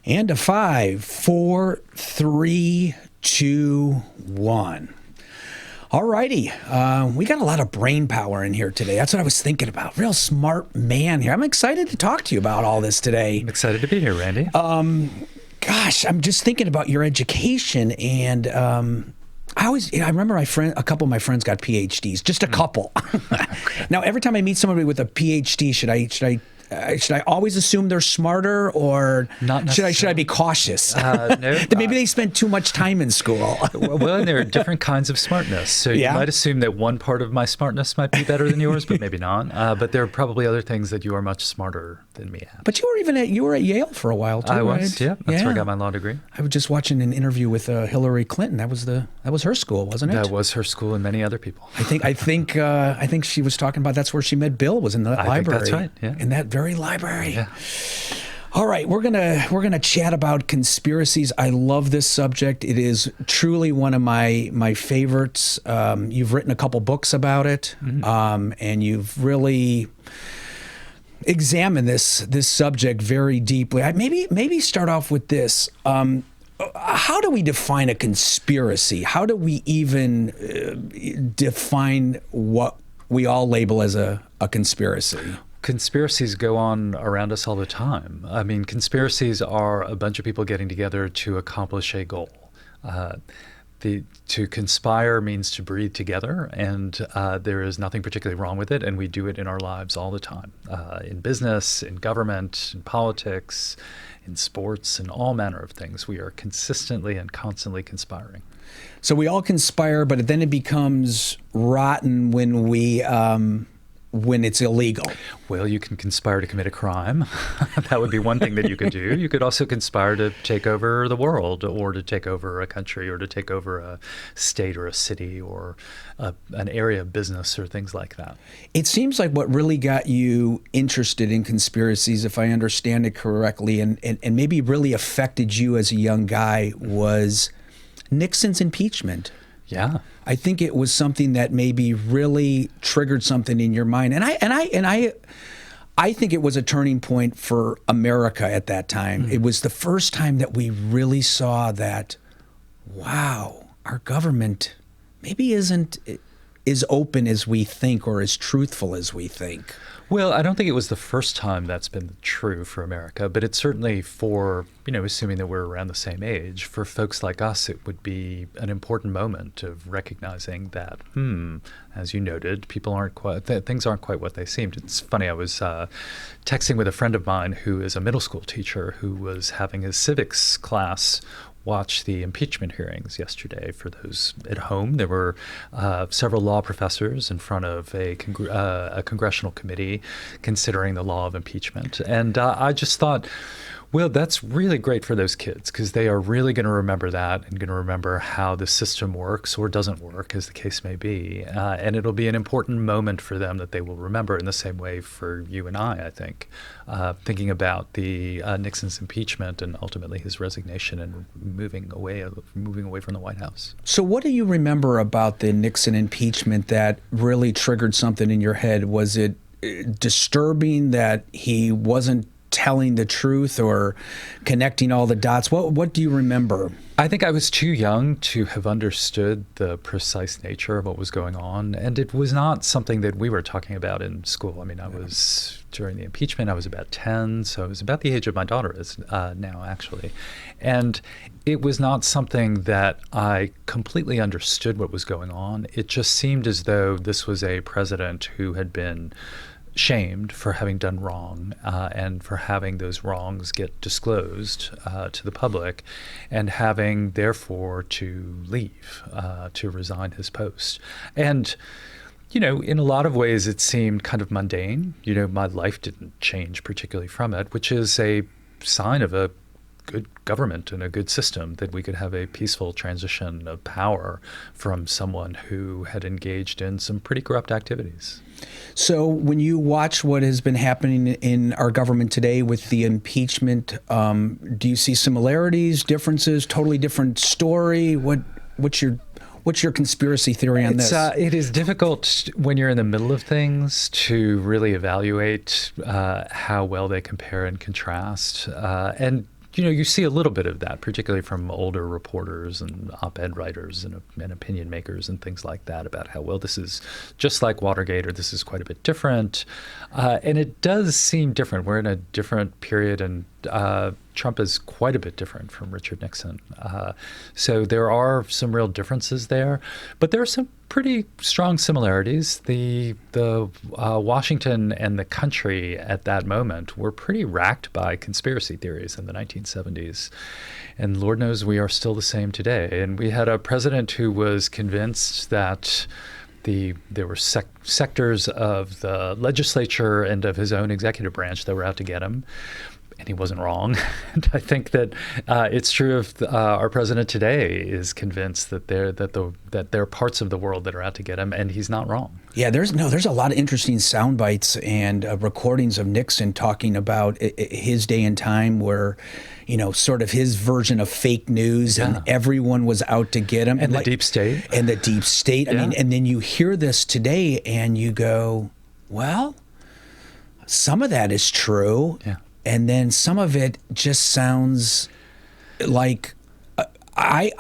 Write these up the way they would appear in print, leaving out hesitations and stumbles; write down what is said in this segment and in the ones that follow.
And a 5, 4, 3, 2, 1. All righty. We got a lot of brain power in here today. That's what I was thinking about. Real smart man here. I'm excited to talk to you about all this today. I'm excited to be here, Randy. Gosh, I'm just thinking about your education, and I remember a couple of my friends got PhDs, just a couple. Now, every time I meet somebody with a PhD, should I always assume they're smarter, or should I be cautious? No. Maybe they spent too much time in school. Well, there are different kinds of smartness. So you might assume that one part of my smartness might be better than yours, but maybe not. But there are probably other things that you are much smarter than me at. But you were at Yale for a while too, I right? was, yeah. That's where I got my law degree. I was just watching an interview with Hillary Clinton. That was her school, wasn't it? That was her school, and many other people. I think she was talking about that's where she met Bill, was in the library. I think that's right. Yeah. In that very library. Yeah. All right, we're gonna chat about conspiracies. I love this subject. It is truly one of my favorites. You've written a couple books about it, and you've really examined this subject very deeply. Maybe start off with this. How do we define a conspiracy? How do we even define what we all label as a conspiracy? Conspiracies go on around us all the time. I mean, conspiracies are a bunch of people getting together to accomplish a goal. To conspire means to breathe together, and there is nothing particularly wrong with it, and we do it in our lives all the time, in business, in government, in politics, in sports, and all manner of things. We are consistently and constantly conspiring. So we all conspire, but then it becomes rotten when it's illegal. Well, you can conspire to commit a crime. That would be one thing that you could do. You could also conspire to take over the world, or to take over a country, or to take over a state or a city, or an area of business, or things like that. It seems like what really got you interested in conspiracies, if I understand it correctly, and maybe really affected you as a young guy, was Nixon's impeachment. Yeah. I think it was something that maybe really triggered something in your mind. And I think it was a turning point for America at that time. Mm-hmm. It was the first time that we really saw that, wow, our government maybe isn't as open as we think, or as truthful as we think. Well, I don't think it was the first time that's been true for America, but it's certainly for, assuming that we're around the same age, for folks like us, it would be an important moment of recognizing that, as you noted, things aren't quite what they seemed. It's funny, I was texting with a friend of mine who is a middle school teacher who was having his civics class watch the impeachment hearings yesterday. For those at home, there were several law professors in front of a congressional committee considering the law of impeachment. And I just thought, well, that's really great for those kids, because they are really going to remember that, and going to remember how the system works or doesn't work, as the case may be. And it'll be an important moment for them that they will remember, in the same way for you and I think, thinking about the Nixon's impeachment and ultimately his resignation and moving away from the White House. So what do you remember about the Nixon impeachment that really triggered something in your head? Was it disturbing that he wasn't telling the truth or connecting all the dots? What do you remember? I think I was too young to have understood the precise nature of what was going on, and it was not something that we were talking about in school. I mean, during the impeachment, I was about 10, so I was about the age of my daughter is now, actually. And it was not something that I completely understood what was going on. It just seemed as though this was a president who had been shamed for having done wrong, and for having those wrongs get disclosed to the public, and having therefore to leave, to resign his post. And in a lot of ways it seemed kind of mundane. My life didn't change particularly from it, which is a sign of a good government and a good system, that we could have a peaceful transition of power from someone who had engaged in some pretty corrupt activities. So when you watch what has been happening in our government today with the impeachment, do you see similarities, differences, totally different story? What's your conspiracy theory on this? It is difficult when you're in the middle of things to really evaluate how well they compare and contrast. And you see a little bit of that, particularly from older reporters and op-ed writers and opinion makers and things like that about how, well, this is just like Watergate or this is quite a bit different. And it does seem different. We're in a different period, and Trump is quite a bit different from Richard Nixon. So there are some real differences there, but there are some pretty strong similarities. The Washington and the country at that moment were pretty racked by conspiracy theories in the 1970s. And Lord knows we are still the same today. And we had a president who was convinced that there were sectors of the legislature and of his own executive branch that were out to get him. And he wasn't wrong. And I think that it's true of our president today is convinced that there are parts of the world that are out to get him, and he's not wrong. Yeah, there's a lot of interesting sound bites and recordings of Nixon talking about his day and time where, sort of his version of fake news, and everyone was out to get him. And the deep state. And the deep state. I mean, and then you hear this today and you go, well, some of that is true. Yeah. And then some of it just sounds like I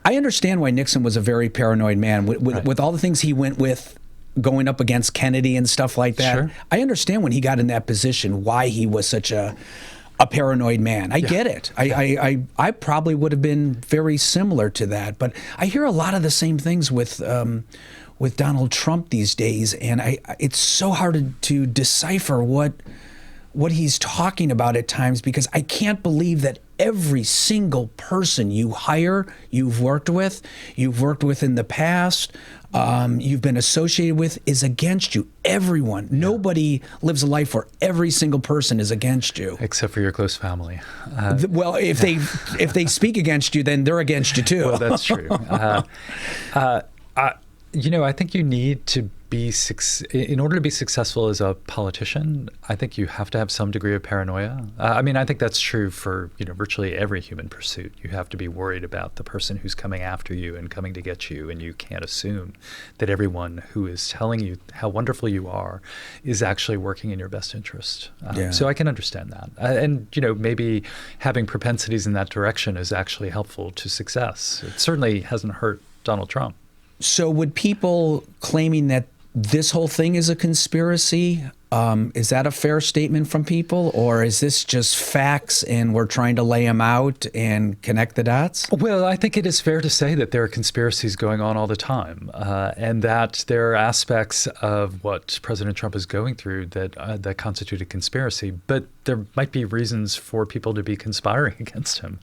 understand why Nixon was a very paranoid man with all the things he went with going up against Kennedy and stuff like that. Sure. I understand when he got in that position why he was such a paranoid man. I get it. I probably would have been very similar to that. But I hear a lot of the same things with Donald Trump these days, and it's so hard to decipher what he's talking about at times, because I can't believe that every single person you hire, you've worked with in the past, you've been associated with, is against you. Everyone. Yeah. Nobody lives a life where every single person is against you. Except for your close family. Well, if they speak against you, then they're against you too. Well, that's true. I think you need to in order to be successful as a politician, I think you have to have some degree of paranoia. I think that's true for virtually every human pursuit. You have to be worried about the person who's coming after you and coming to get you, and you can't assume that everyone who is telling you how wonderful you are is actually working in your best interest. So I can understand that. And maybe having propensities in that direction is actually helpful to success. It certainly hasn't hurt Donald Trump. So would people claiming that this whole thing is a conspiracy, is that a fair statement from people? Or is this just facts and we're trying to lay them out and connect the dots? Well, I think it is fair to say that there are conspiracies going on all the time, and that there are aspects of what President Trump is going through that constitute a conspiracy. But there might be reasons for people to be conspiring against him.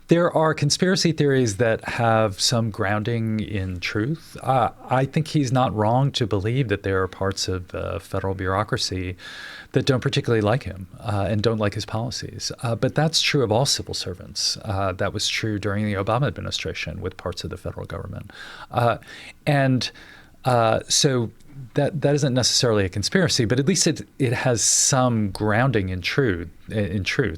There are conspiracy theories that have some grounding in truth. I think he's not wrong to believe that there are parts of federal bureaucracy that don't particularly like him and don't like his policies. But that's true of all civil servants. That was true during the Obama administration with parts of the federal government. So that isn't necessarily a conspiracy, but at least it has some grounding in truth.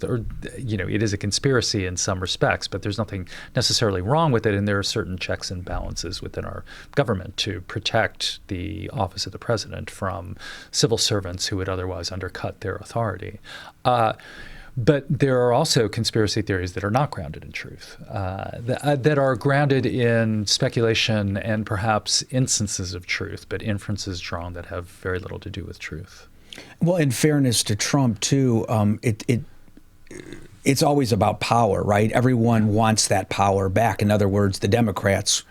Or it is a conspiracy in some respects, but there's nothing necessarily wrong with it, and there are certain checks and balances within our government to protect the office of the president from civil servants who would otherwise undercut their authority. But there are also conspiracy theories that are not grounded in truth, that are grounded in speculation and perhaps instances of truth, but inferences drawn that have very little to do with truth. Well, in fairness to Trump, too, it's always about power, right? Everyone wants that power back. In other words, the Democrats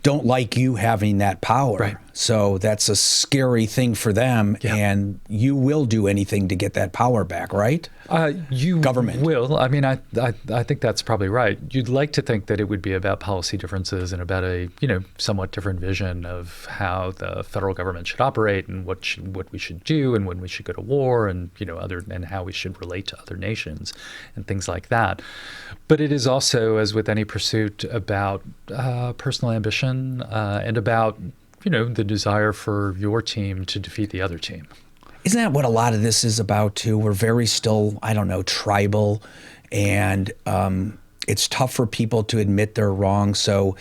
don't like you having that power. Right. So that's a scary thing for them, and you will do anything to get that power back, right? Government will. I mean, I think that's probably right. You'd like to think that it would be about policy differences and about a somewhat different vision of how the federal government should operate and what we should do and when we should go to war and and how we should relate to other nations and things like that. But it is also, as with any pursuit, about personal ambition and about the desire for your team to defeat the other team. Isn't that what a lot of this is about, too? We're very still, tribal, and it's tough for people to admit they're wrong. So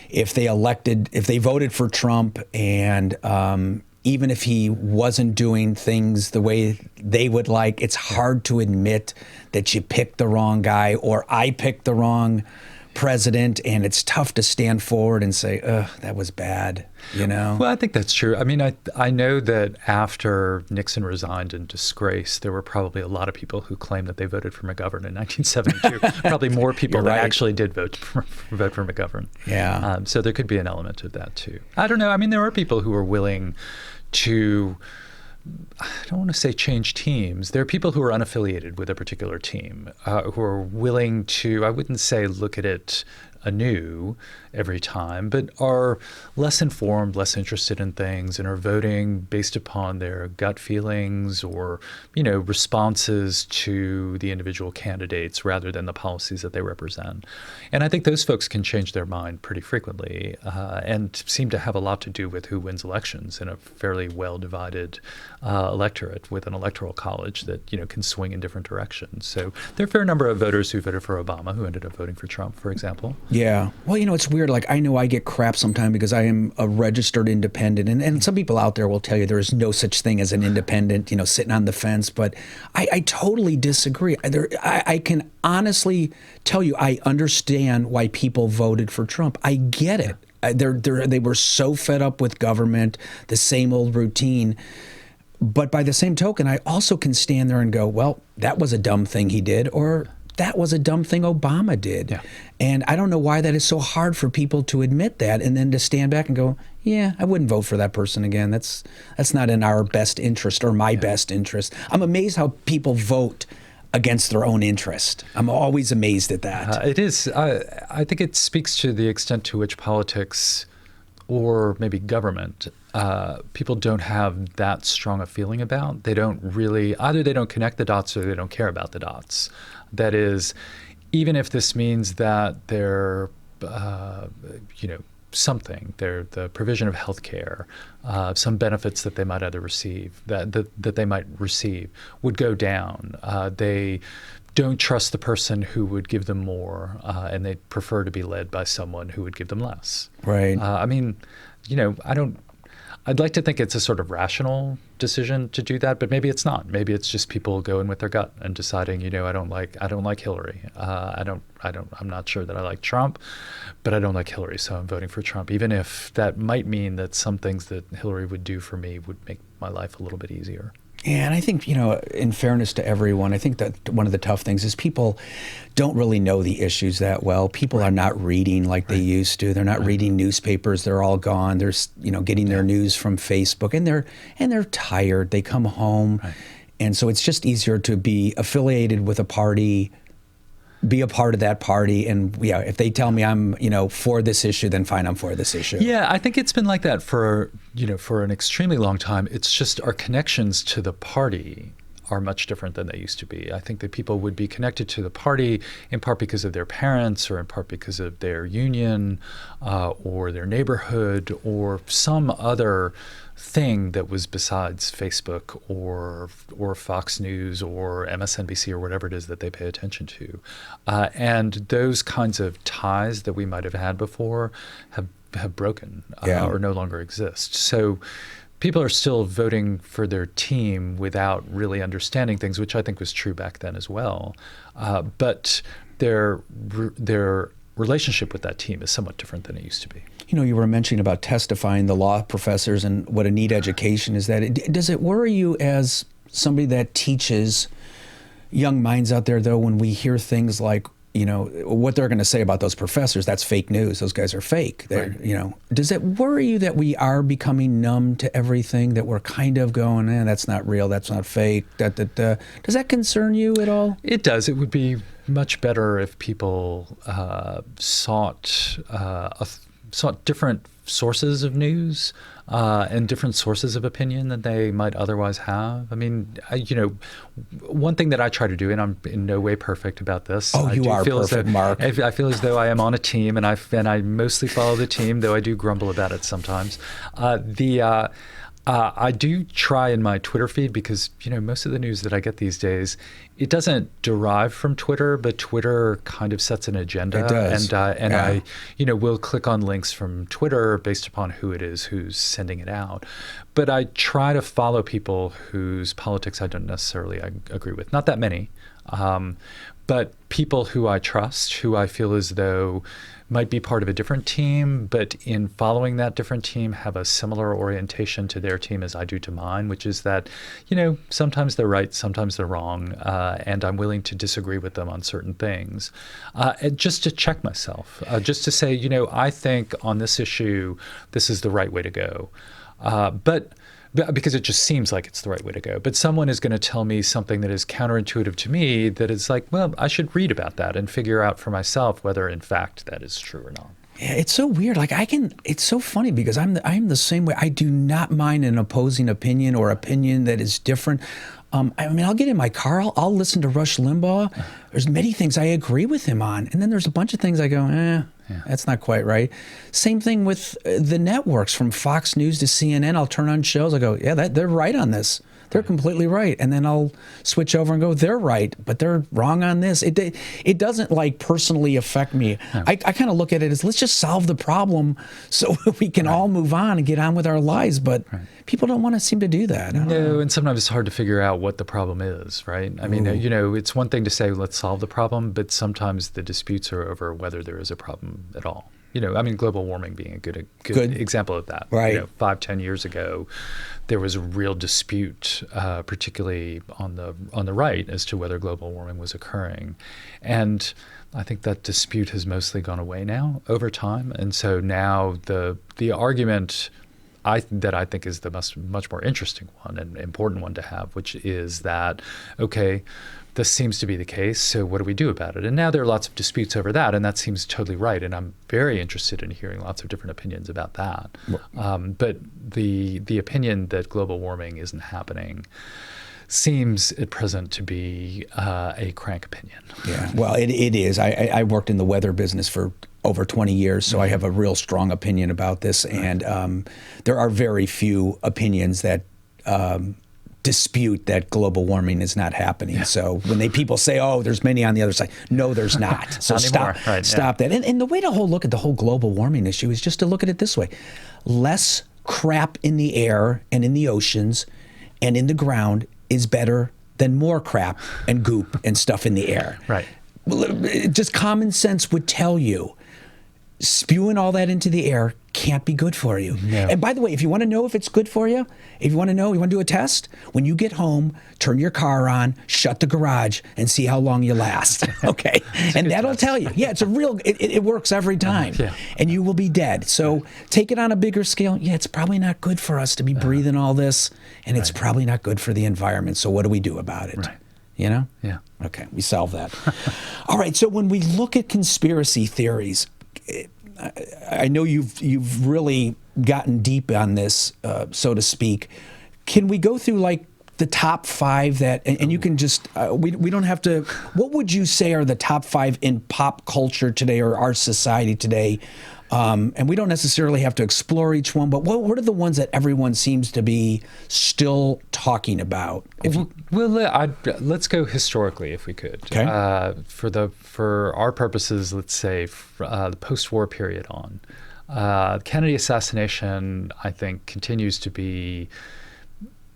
if they voted for Trump and even if he wasn't doing things the way they would like, it's hard to admit that you picked the wrong guy or I picked the wrong president, and it's tough to stand forward and say, ugh, that was bad, you know? Well, I think that's true. I mean, I know that after Nixon resigned in disgrace, there were probably a lot of people who claimed that they voted for McGovern in 1972. Probably more people that actually did vote for McGovern. Yeah. So there could be an element of that too. I don't know. I mean, there are people who are willing to, I don't want to say change teams. There are people who are unaffiliated with a particular team, who are willing to, I wouldn't say look at it anew every time, but are less informed, less interested in things, and are voting based upon their gut feelings or, responses to the individual candidates rather than the policies that they represent. And I think those folks can change their mind pretty frequently and seem to have a lot to do with who wins elections in a fairly well-divided electorate with an electoral college that, can swing in different directions. So there are a fair number of voters who voted for Obama who ended up voting for Trump, for example. Yeah. Well, it's weird. Like, I know I get crap sometimes because I am a registered independent. And some people out there will tell you there is no such thing as an independent, sitting on the fence. But I totally disagree. I can honestly tell you I understand why people voted for Trump. I get it. They were so fed up with government, the same old routine. But by the same token, I also can stand there and go, well, that was a dumb thing he did, or that was a dumb thing Obama did. Yeah. And I don't know why that is so hard for people to admit that and then to stand back and go, yeah, I wouldn't vote for that person again. That's not in our best interest or my best interest. I'm amazed how people vote against their own interest. I'm always amazed at that. It is. I think it speaks to the extent to which politics or maybe government, people don't have that strong a feeling about. They don't really, either they don't connect the dots or they don't care about the dots. That is, even if this means that they're, something, they're the provision of health care, some benefits that they might either receive, that they might receive, would go down. They don't trust the person who would give them more, and they prefer to be led by someone who would give them less. Right. I'd like to think it's a sort of rational decision to do that, but maybe it's not. Maybe it's just people going with their gut and deciding, I don't like Hillary. I'm not sure that I like Trump, but I don't like Hillary, so I'm voting for Trump, even if that might mean that some things that Hillary would do for me would make my life a little bit easier. Yeah, and I think, in fairness to everyone, I think that one of the tough things is people don't really know the issues that well. People are not reading like they used to. They're not reading newspapers. They're all gone. They're, getting their news from Facebook, and they're tired. They come home. Right. And so it's just easier to be affiliated with a party, be a part of that party, and if they tell me I'm for this issue, then fine, I'm for this issue. Yeah, I think it's been like that for an extremely long time. It's just our connections to the party are much different than they used to be. I think that people would be connected to the party in part because of their parents, or in part because of their union, or their neighborhood, or some other thing that was besides Facebook or Fox News or MSNBC or whatever it is that they pay attention to. And those kinds of ties that we might have had before have broken or no longer exist. So people are still voting for their team without really understanding things, which I think was true back then as well. But their relationship with that team is somewhat different than it used to be. You were mentioning about testifying, the law professors, and what a neat education is that. Does it worry you as somebody that teaches young minds out there, though, when we hear things like, what they're going to say about those professors, that's fake news. Those guys are fake. Does it worry you that we are becoming numb to everything, that we're kind of going, that's not real, that's not fake, Does that concern you at all? It does. It would be much better if people sought different sources of news and different sources of opinion that they might otherwise have. I mean, one thing that I try to do, and I'm in no way perfect about this. Oh, you are perfect, Mark. I feel as though I am on a team, and I mostly follow the team, though I do grumble about it sometimes. I do try in my Twitter feed because, most of the news that I get these days, it doesn't derive from Twitter, but Twitter kind of sets an agenda. It does. And I will click on links from Twitter based upon who it is who's sending it out. But I try to follow people whose politics I don't necessarily agree with. Not that many, but people who I trust, who I feel as though might be part of a different team, but in following that different team have a similar orientation to their team as I do to mine, which is that, sometimes they're right, sometimes they're wrong, and I'm willing to disagree with them on certain things, and just to check myself, just to say, I think on this issue, this is the right way to go. But because it just seems like it's the right way to go. But someone is going to tell me something that is counterintuitive to me that is like, well, I should read about that and figure out for myself whether in fact that is true or not. Yeah, it's so weird. Like it's so funny because I'm the same way. I do not mind an opposing opinion or opinion that is different. I'll get in my car. I'll listen to Rush Limbaugh. There's many things I agree with him on. And then there's a bunch of things I go, that's not quite right. Same thing with the networks from Fox News to CNN. I'll turn on shows. I go, they're right on this. They're completely right. And then I'll switch over and go, they're right, but they're wrong on this. It doesn't like personally affect me. No. I kind of look at it as let's just solve the problem so we can all move on and get on with our lives. But people don't want to seem to do that. No, and sometimes it's hard to figure out what the problem is, right? I mean, it's one thing to say, let's solve the problem, but sometimes the disputes are over whether there is a problem at all. Global warming being a good example of that. Right. 5-10 years ago, there was a real dispute, particularly on the right, as to whether global warming was occurring, and I think that dispute has mostly gone away now over time. And so now the argument that I think is the much more interesting one and important one to have, which is that, okay, this seems to be the case, so what do we do about it? And now there are lots of disputes over that, and that seems totally right. And I'm very interested in hearing lots of different opinions about that. But the opinion that global warming isn't happening seems at present to be a crank opinion. Yeah, well, it is. I worked in the weather business for over 20 years, so I have a real strong opinion about this. And there are very few opinions that dispute that global warming is not happening. Yeah. So when people say, "Oh, there's many on the other side," no, there's not. So stop that. And the way to look at the whole global warming issue is just to look at it this way: less crap in the air and in the oceans and in the ground is better than more crap and goop and stuff in the air. Right. Just common sense would tell you spewing all that into the air can't be good for you. No. And by the way, if you want to know if it's good for you, you want to do a test, when you get home, turn your car on, shut the garage, and see how long you last. Okay? And that'll tell you. Yeah, it works every time. And you will be dead. So take it on a bigger scale. Yeah, it's probably not good for us to be breathing all this, and it's probably not good for the environment. So what do we do about it? Right. Yeah. Okay, we solve that. All right, so when we look at conspiracy theories, I know you've really gotten deep on this, so to speak. Can we go through like the top 5 that, and you can just, we don't have to, what would you say are the top 5 in pop culture today or our society today? And we don't necessarily have to explore each one, but what are the ones that everyone seems to be still talking about? Let's go historically, if we could. Okay. For our purposes, let's say the post-war period on. Kennedy assassination, I think, continues to be,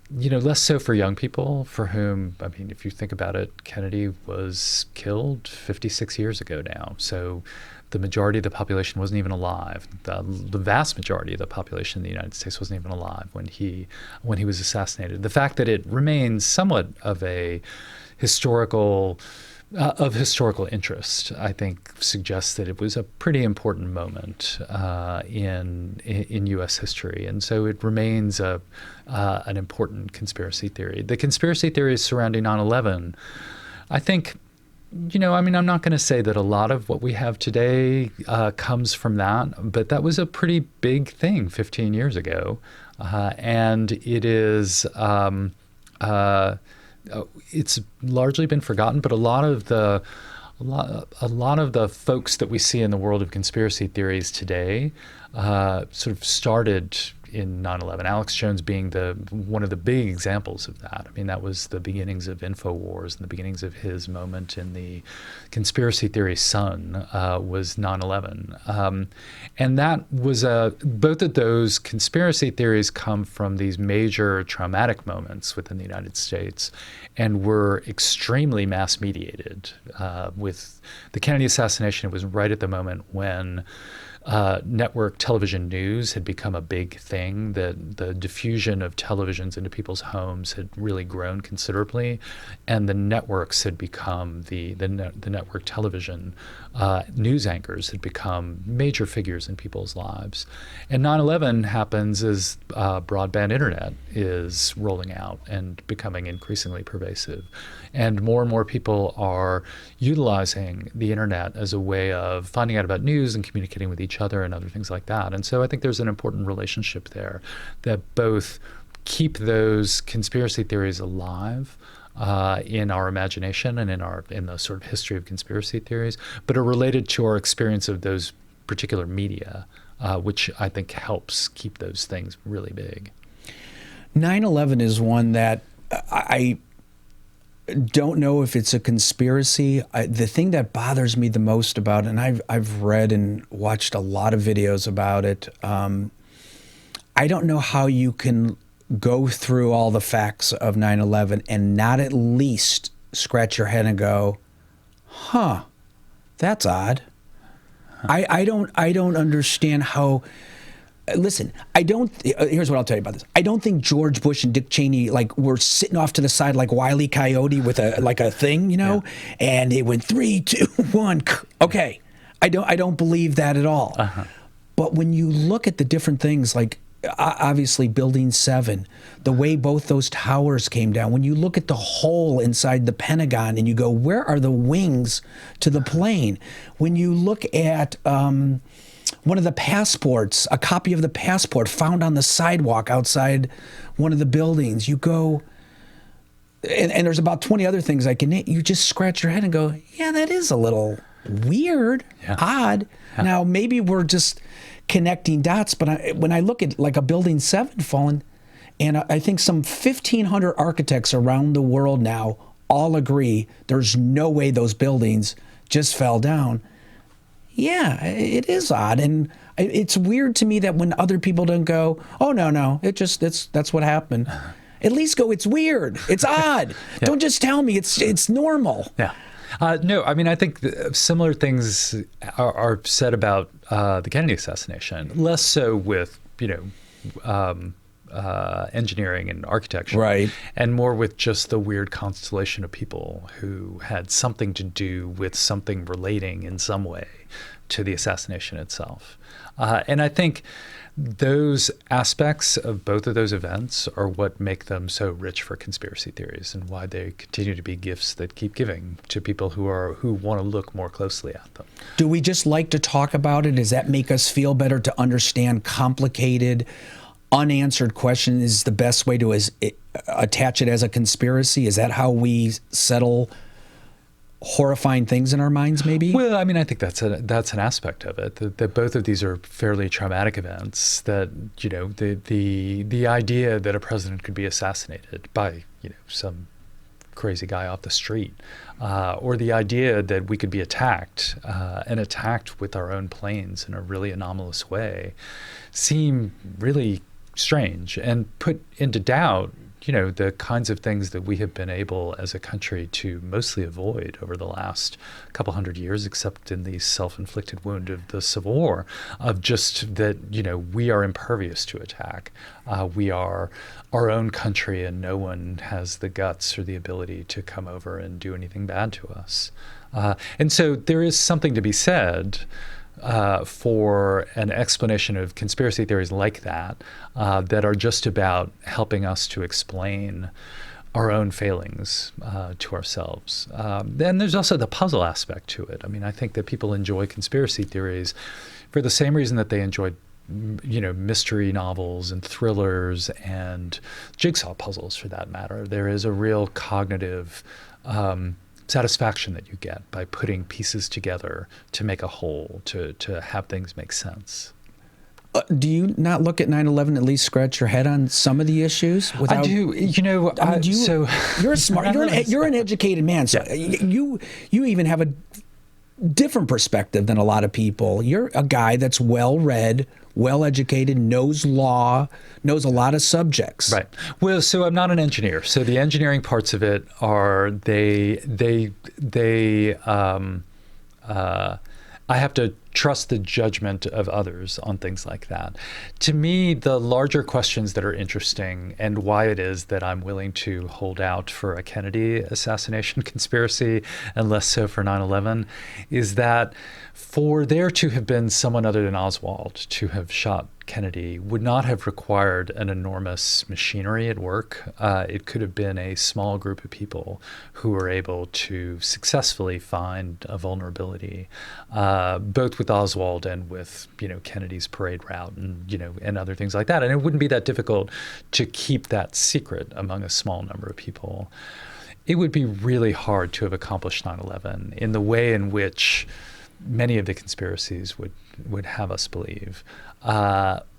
less so for young people for whom, if you think about it, Kennedy was killed 56 years ago now. So the majority of the population wasn't even alive. The vast majority of the population in the United States wasn't even alive when he was assassinated. The fact that it remains somewhat of a historical interest, I think, suggests that it was a pretty important moment in U.S. history, and so it remains an important conspiracy theory. The conspiracy theories surrounding 9/11, I think. I'm not going to say that a lot of what we have today comes from that, but that was a pretty big thing 15 years ago, and it is. It's largely been forgotten, but a lot of the folks that we see in the world of conspiracy theories today sort of started in 9/11. Alex Jones being one of the big examples of that. I mean, that was the beginnings of InfoWars and the beginnings of his moment in the conspiracy theory sun was 9/11. And that was both of those conspiracy theories come from these major traumatic moments within the United States and were extremely mass mediated. With the Kennedy assassination, it was right at the moment when network television news had become a big thing, that the diffusion of televisions into people's homes had really grown considerably, and the networks had become the network television news anchors had become major figures in people's lives. And 9/11 happens as broadband internet is rolling out and becoming increasingly pervasive. And more people are utilizing the internet as a way of finding out about news and communicating with each other and other things like that. And so I think there's an important relationship there that both keep those conspiracy theories alive in our imagination and in the sort of history of conspiracy theories, but are related to our experience of those particular media, which I think helps keep those things really big. 9/11 is one that I don't know if it's a conspiracy. The thing that bothers me the most about it, and I've read and watched a lot of videos about it, I don't know how you can go through all the facts of 9/11 and not at least scratch your head and go, huh, that's odd. I don't understand how. Listen, here's what I'll tell you about this. I don't think George Bush and Dick Cheney were sitting off to the side like Wile E. Coyote with a thing, yeah. And it went 3, 2, 1. Okay, I don't believe that at all. Uh-huh. But when you look at the different things, like obviously Building 7, the way both those towers came down, when you look at the hole inside the Pentagon and you go, where are the wings to the plane? When you look at one of the passports, a copy of the passport found on the sidewalk outside one of the buildings, you go, and there's about 20 other things I can name, you just scratch your head and go, yeah, that is a little weird, yeah. Odd. Yeah. Now, maybe we're just connecting dots, but when I look at like a Building 7 falling, and I think some 1,500 architects around the world now all agree there's no way those buildings just fell down. Yeah, it is odd, and it's weird to me that when other people don't go, oh no, that's what happened. At least go, it's weird, it's odd. Yeah. Don't just tell me it's normal. Yeah. No, I mean, I think similar things are said about the Kennedy assassination, less so with engineering and architecture, right, and more with just the weird constellation of people who had something to do with something relating in some way to the assassination itself. And I think those aspects of both of those events are what make them so rich for conspiracy theories and why they continue to be gifts that keep giving to people who want to look more closely at them. Do we just like to talk about it? Does that make us feel better to understand complicated, unanswered questions? Is the best way to attach it as a conspiracy? Is that how we settle horrifying things in our minds, maybe? Well, I mean, I think that's an aspect of it. That both of these are fairly traumatic events. That the idea that a president could be assassinated by some crazy guy off the street, or the idea that we could be attacked and attacked with our own planes in a really anomalous way, seem really strange and put into doubt the kinds of things that we have been able as a country to mostly avoid over the last couple hundred years, except in the self-inflicted wound of the Civil War, of just that, we are impervious to attack. We are our own country and no one has the guts or the ability to come over and do anything bad to us. And so there is something to be said for an explanation of conspiracy theories like that are just about helping us to explain our own failings to ourselves. Then there's also the puzzle aspect to it. I mean, I think that people enjoy conspiracy theories for the same reason that they enjoy mystery novels and thrillers and jigsaw puzzles, for that matter. There is a real cognitive satisfaction that you get by putting pieces together to make a whole, to have things make sense. Do you not look at 9/11 at least scratch your head on some of the issues? I do. So you're smart. You're an educated man. So you even have a different perspective than a lot of people. You're a guy that's well-read, well-educated, knows law, knows a lot of subjects. Right. Well, so I'm not an engineer. So the engineering parts of it are I have to trust the judgment of others on things like that. To me, the larger questions that are interesting and why it is that I'm willing to hold out for a Kennedy assassination conspiracy and less so for 9/11 is that for there to have been someone other than Oswald to have shot Kennedy would not have required an enormous machinery at work. It could have been a small group of people who were able to successfully find a vulnerability, both with Oswald and with Kennedy's parade route and other things like that. And it wouldn't be that difficult to keep that secret among a small number of people. It would be really hard to have accomplished 9/11 in the way in which many of the conspiracies would have us believe,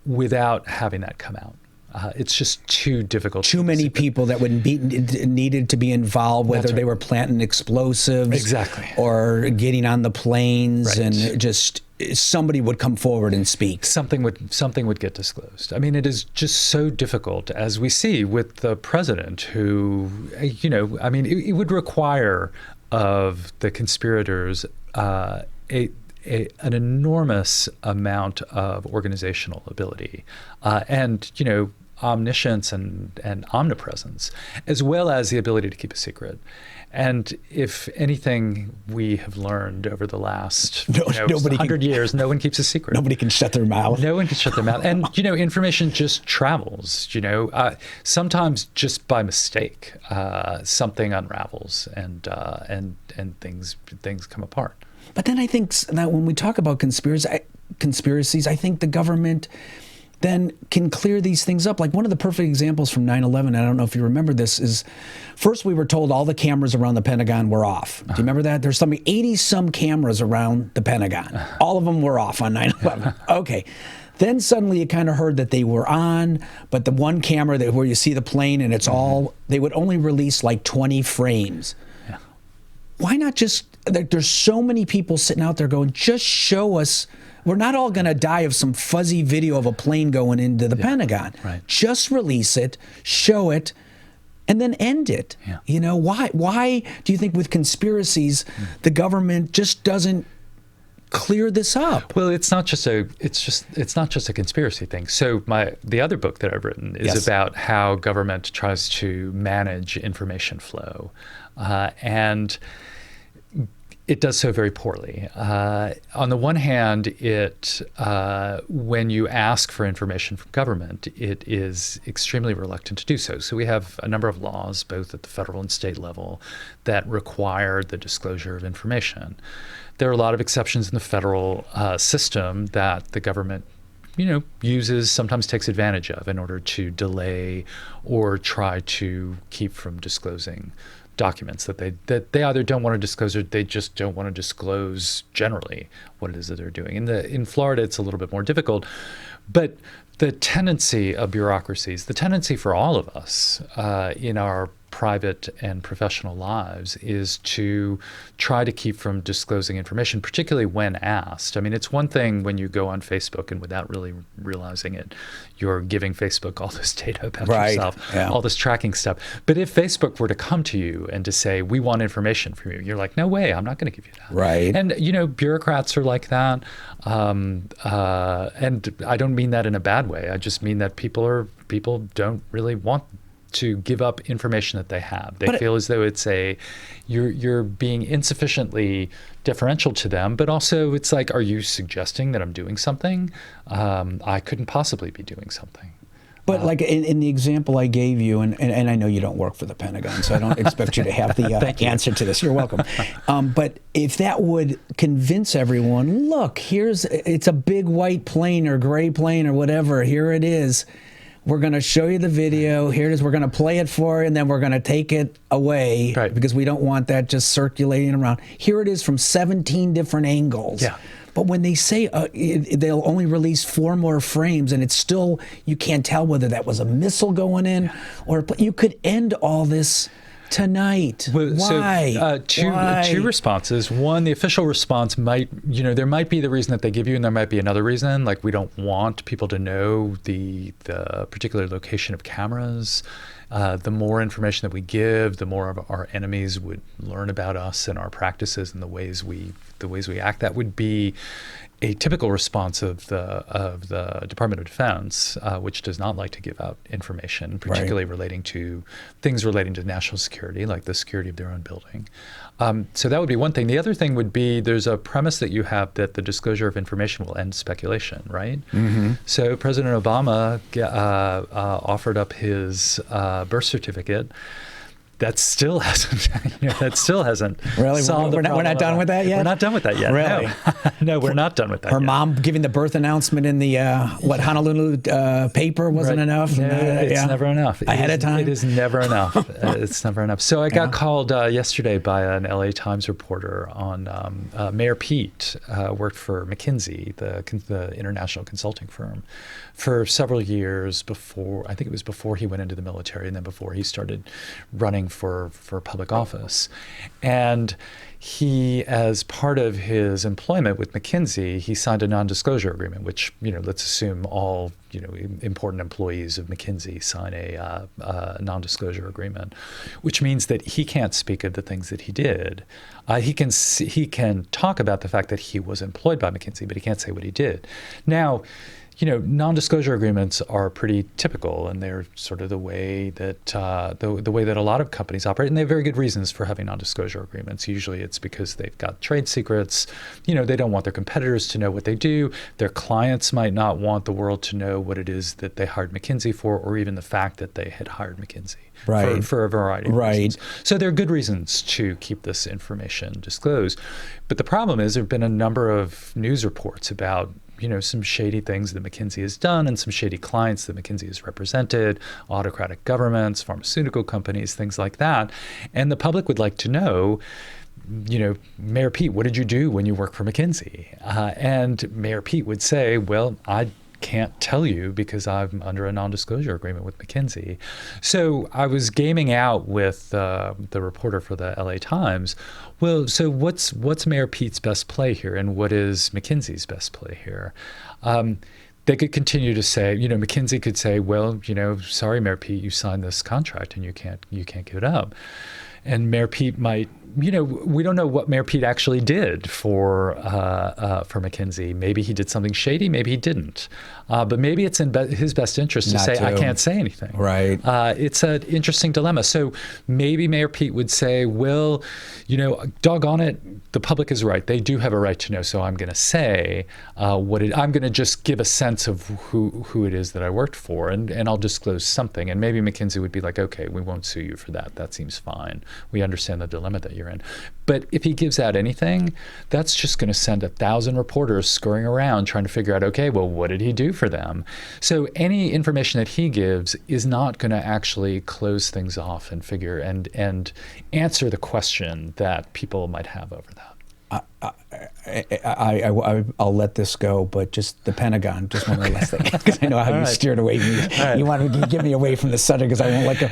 without having that come out. It's just too difficult. Too many people that would be needed to be involved, whether they were planting explosives, or getting on the planes, and just somebody would come forward and speak. Something would get disclosed. I mean, it is just so difficult, as we see with the president, who, it would require of the conspirators an enormous amount of organizational ability and omniscience and omnipresence, as well as the ability to keep a secret. And if anything we have learned over the last 100 years, no one keeps a secret. Nobody can shut their mouth. No one can shut their mouth. And, information just travels, sometimes just by mistake, something unravels and things come apart. But then I think that when we talk about conspiracies, I think the government then can clear these things up. Like one of the perfect examples from 9/11, I don't know if you remember this, is first we were told all the cameras around the Pentagon were off. Do you remember that? There's 80-some cameras around the Pentagon. All of them were off on 9/11. Okay. Then suddenly you kind of heard that they were on, but the one camera where you see the plane and it's all, they would only release like 20 frames. Yeah. Why not just, there's so many people sitting out there going, just show us. We're not all going to die of some fuzzy video of a plane going into the Pentagon. Right. Just release it, show it, and then end it. Yeah. Why do you think with conspiracies the government just doesn't clear this up? Well, it's not just a conspiracy thing. So the other book that I've written is about how government tries to manage information flow, and it does so very poorly. On the one hand, when you ask for information from government, it is extremely reluctant to do so. So we have a number of laws, both at the federal and state level, that require the disclosure of information. There are a lot of exceptions in the federal system that the government uses, sometimes takes advantage of in order to delay or try to keep from disclosing documents that they either don't want to disclose or they just don't want to disclose generally what it is that they're doing. In Florida, it's a little bit more difficult, but the tendency of bureaucracies, the tendency for all of us in our private and professional lives is to try to keep from disclosing information, particularly when asked. I mean, it's one thing when you go on Facebook and without really realizing it, you're giving Facebook all this data about yourself, all this tracking stuff. But if Facebook were to come to you and to say, we want information from you, you're like, no way, I'm not going to give you that. Right. And, bureaucrats are like that. And I don't mean that in a bad way. I just mean that people don't really want to give up information that they have. They feel as though it's you're being insufficiently deferential to them, but also it's like, are you suggesting that I'm doing something? I couldn't possibly be doing something. But like in the example I gave you, and I know you don't work for the Pentagon, so I don't expect you to have the answer to this. You're welcome. But if that would convince everyone, look, it's a big white plane or gray plane or whatever, here it is. We're going to show you the video. Here it is. We're going to play it for you, and then we're going to take it away because we don't want that just circulating around. Here it is from 17 different angles. Yeah. But when they say they'll only release 4 more frames, and it's still, you can't tell whether that was a missile going in, or you could end all this tonight. Well, Why? So, two responses. One, the official response might, there might be the reason that they give you, and there might be another reason, like we don't want people to know the particular location of cameras. The more information that we give, the more of our enemies would learn about us and our practices and the ways we act. That would be a typical response of the Department of Defense, which does not like to give out information, particularly relating to things relating to national security, like the security of their own building. So that would be one thing. The other thing would be there's a premise that you have that the disclosure of information will end speculation, right? Mm-hmm. So President Obama offered up his birth certificate. That still hasn't. Really? Solved We're not done with that yet. We're not done with that yet. Really? No, we're not done with that. Her yet. mom giving the birth announcement in the Honolulu paper wasn't enough. No, it's never enough. Ahead of time. It is never enough. It's never enough. So I got called yesterday by an LA Times reporter on Mayor Pete worked for McKinsey, the international consulting firm, for several years before. I think it was before he went into the military, and then before he started running for public office. And he, as part of his employment with McKinsey, he signed a non-disclosure agreement, which, let's assume all, important employees of McKinsey sign a non-disclosure agreement, which means that he can't speak of the things that he did. He can talk about the fact that he was employed by McKinsey, but he can't say what he did. Now, non-disclosure agreements are pretty typical, and they're sort of the way that the way that a lot of companies operate, and they have very good reasons for having non-disclosure agreements. Usually, it's because they've got trade secrets. They don't want their competitors to know what they do. Their clients might not want the world to know what it is that they hired McKinsey for, or even the fact that they had hired McKinsey. Right. For a variety of reasons. So there are good reasons to keep this information disclosed. But the problem is there have been a number of news reports about some shady things that McKinsey has done and some shady clients that McKinsey has represented, autocratic governments, pharmaceutical companies, things like that. And the public would like to know, Mayor Pete, what did you do when you worked for McKinsey? And Mayor Pete would say, well, I can't tell you because I'm under a non-disclosure agreement with McKinsey. So I was gaming out with the reporter for the LA Times. Well, so what's Mayor Pete's best play here, and what is McKinsey's best play here? They could continue to say, McKinsey could say, well, sorry, Mayor Pete, you signed this contract and you can't give it up. And Mayor Pete might, we don't know what Mayor Pete actually did for McKinsey. Maybe he did something shady, maybe he didn't. But maybe it's in his best interest to say, I can't say anything. Right. It's an interesting dilemma. So maybe Mayor Pete would say, well, doggone it, the public is right. They do have a right to know. So I'm going to say I'm going to just give a sense of who it is that I worked for, and I'll disclose something. And maybe McKinsey would be like, okay, we won't sue you for that. That seems fine. We understand the dilemma that you're in. But if he gives out anything, that's just going to send 1,000 reporters scurrying around trying to figure out, okay, well, what did he do for them? So any information that he gives is not going to actually close things off and figure and answer the question that people might have over that. I'll let this go, but just the Pentagon, just one last thing, because I know how you steered away from me. Right. You wanted to get me away from the subject because I won't let go.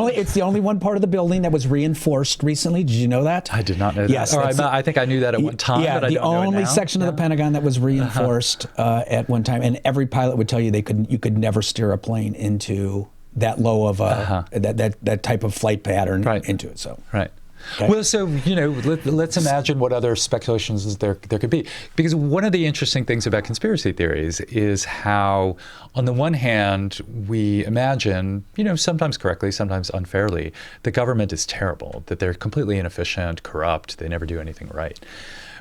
It's the only one part of the building that was reinforced recently. Did you know that? I did not know that. Yes, I think I knew that at one time. Yeah, but I the don't know only it now. section of the Pentagon that was reinforced at one time, and every pilot would tell you you could never steer a plane into that low of that type of flight pattern into it. So right. Okay. Well, so, let's imagine what other speculations there could be. Because one of the interesting things about conspiracy theories is how, on the one hand, we imagine, sometimes correctly, sometimes unfairly, the government is terrible, that they're completely inefficient, corrupt, they never do anything right.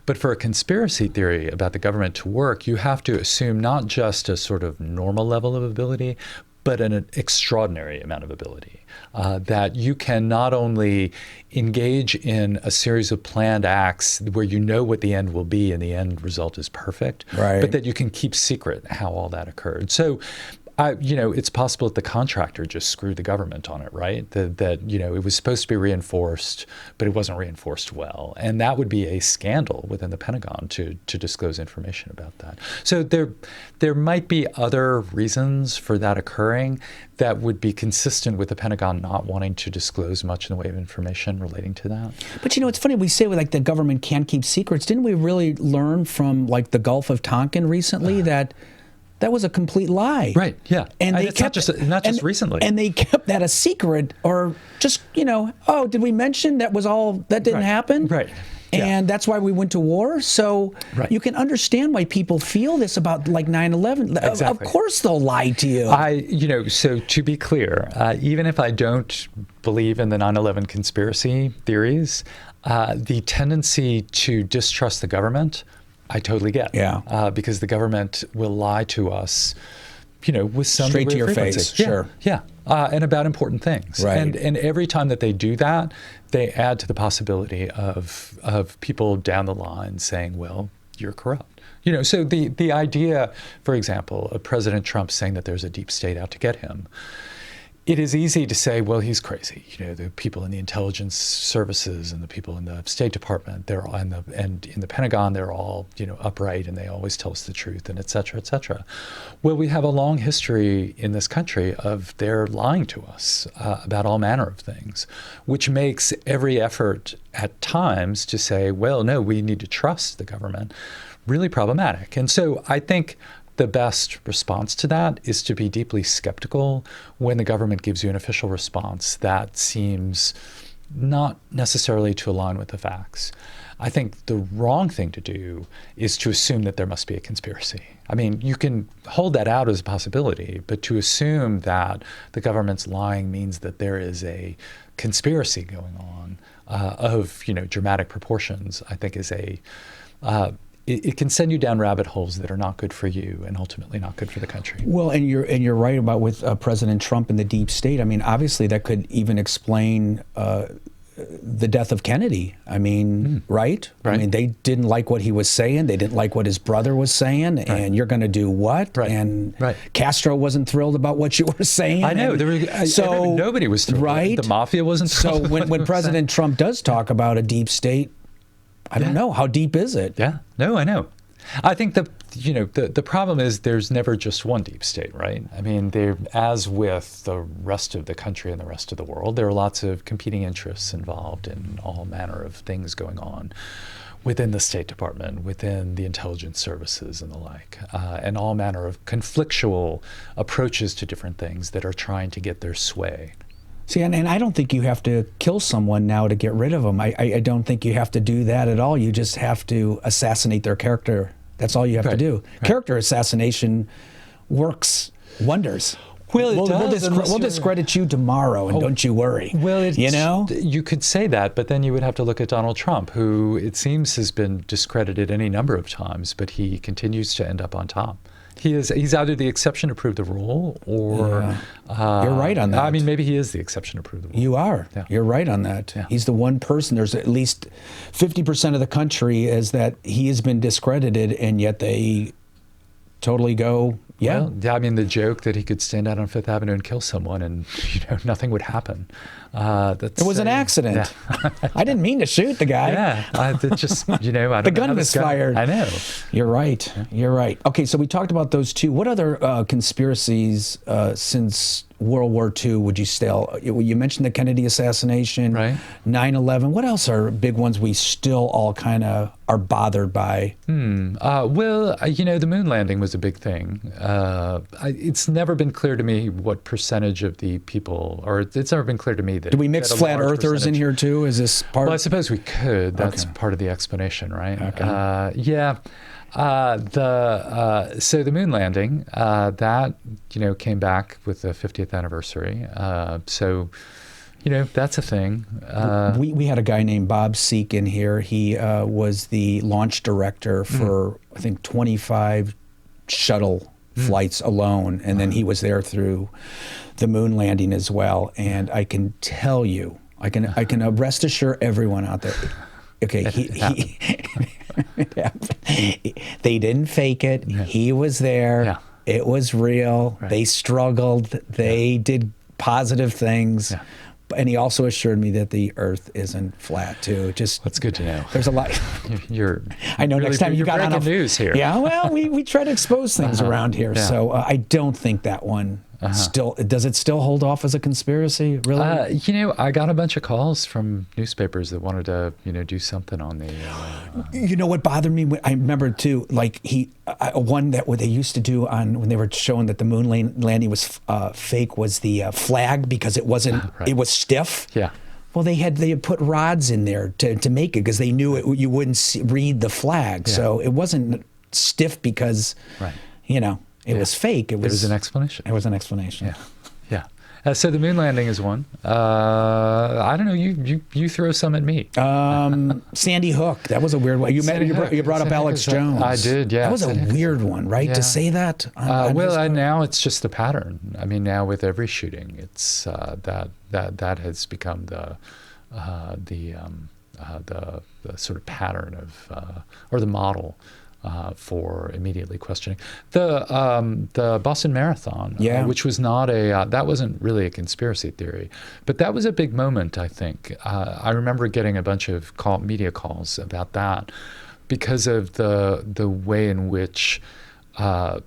But for a conspiracy theory about the government to work, you have to assume not just a sort of normal level of ability, but an extraordinary amount of ability. That you can not only engage in a series of planned acts where you know what the end will be and the end result is perfect, but that you can keep secret how all that occurred. So It's possible that the contractor just screwed the government on it, right? That it was supposed to be reinforced, but it wasn't reinforced well. And that would be a scandal within the Pentagon to disclose information about that. So there might be other reasons for that occurring that would be consistent with the Pentagon not wanting to disclose much in the way of information relating to that. But it's funny, we say like the government can't keep secrets. Didn't we really learn from like the Gulf of Tonkin recently that was a complete lie? Right, yeah. And they it's not just recently. And they kept that a secret, or just, did we mention that didn't happen? Right. And that's why we went to war. So you can understand why people feel this about like 9/11. Exactly. Of course they'll lie to you. So to be clear, even if I don't believe in the 9/11 conspiracy theories, the tendency to distrust the government, I totally get. Yeah. Because the government will lie to us, with some straight to degree your of frequency. face. Sure. Yeah. And about important things. Right. And every time that they do that, they add to the possibility of people down the line saying, well, you're corrupt. So the idea, for example, of President Trump saying that there's a deep state out to get him, it is easy to say, well, he's crazy. The people in the intelligence services and the people in the State Department, and in the Pentagon, they're all, upright and they always tell us the truth, and et cetera, et cetera. Well, we have a long history in this country of their lying to us about all manner of things, which makes every effort at times to say, well, no, we need to trust the government, really problematic. And so I think the best response to that is to be deeply skeptical when the government gives you an official response that seems not necessarily to align with the facts. I think the wrong thing to do is to assume that there must be a conspiracy. I mean, you can hold that out as a possibility, but to assume that the government's lying means that there is a conspiracy going on of dramatic proportions, I think is it can send you down rabbit holes that are not good for you and ultimately not good for the country. Well, and you're right about with President Trump and the deep state. I mean, obviously that could even explain the death of Kennedy. I mean, right? I mean, they didn't like what he was saying. They didn't like what his brother was saying. And you're going to do what? Right. And Castro wasn't thrilled about what you were saying. I know. Nobody was thrilled. Right? The mafia wasn't thrilled. So when President Trump does talk about a deep state, I don't know. How deep is it? Yeah. No, I know. I think the problem is there's never just one deep state, right? I mean, as with the rest of the country and the rest of the world, there are lots of competing interests involved in all manner of things going on within the State Department, within the intelligence services and the like, and all manner of conflictual approaches to different things that are trying to get their sway. See, and I don't think you have to kill someone now to get rid of them. I don't think you have to do that at all. You just have to assassinate their character. That's all you have to do. Right. Character assassination works wonders. Well, it does. We'll discredit you tomorrow, and don't you worry. Well, you could say that, but then you would have to look at Donald Trump, who it seems has been discredited any number of times, but he continues to end up on top. He's either the exception to prove the rule, or you're right on that. I mean, maybe he is the exception to prove the rule. You are. Yeah. You're right on that. Yeah. He's the one person. There's at least 50% of the country is that he has been discredited, and yet they totally go. Yeah. Well, I mean, the joke that he could stand out on Fifth Avenue and kill someone and nothing would happen. It was an accident. Yeah. I didn't mean to shoot the guy. Yeah, I don't know. The gun misfired. I know. You're right. Yeah. You're right. Okay, so we talked about those two. What other conspiracies since World War II would you still? You mentioned the Kennedy assassination, right? 9/11. What else are big ones we still all kind of are bothered by? Well, the moon landing was a big thing. It's never been clear to me what percentage of the people, or it's never been clear to me that. Do we mix flat earthers in here too? Is this part? Well, I suppose we could. That's part of the explanation, right? Okay. Yeah. So the moon landing, that came back with the 50th anniversary. So that's a thing. We had a guy named Bob Seek in here. He was the launch director for I think 25 shuttle flights alone, and then he was there through the moon landing as well. And I can tell you, I can rest assure everyone out there. Okay, they didn't fake it. Yeah. He was there. Yeah. It was real. Right. They struggled. They did positive things. Yeah. And he also assured me that the Earth isn't flat too. Just That's good to know. There's a lot. I know. Really, next time you you're got on breaking news here. Yeah. Well, we try to expose things around here. Yeah. So I don't think that one still does. It still hold off as a conspiracy? Really? I got a bunch of calls from newspapers that wanted to, do something on the. You know what bothered me? I remember too, like one that what they used to do on when they were showing that the moon landing was fake was the flag, because it wasn't. Right. It was stiff. Yeah. Well, they had put rods in there to make it, because they knew you wouldn't read the flag, so it wasn't stiff because it was fake. There was an explanation. There was an explanation. Yeah. So the moon landing is one. I don't know. You throw some at me. Sandy Hook. That was a weird one. You brought up Alex Jones. I did. Yeah. That was a weird one, right? Yeah. To say that. Now it's just the pattern. I mean, now with every shooting, it's that has become the sort of pattern of or the model. For immediately questioning the Boston Marathon, which was not that wasn't really a conspiracy theory, but that was a big moment. I think I remember getting a bunch of media calls about that because of the way in which sort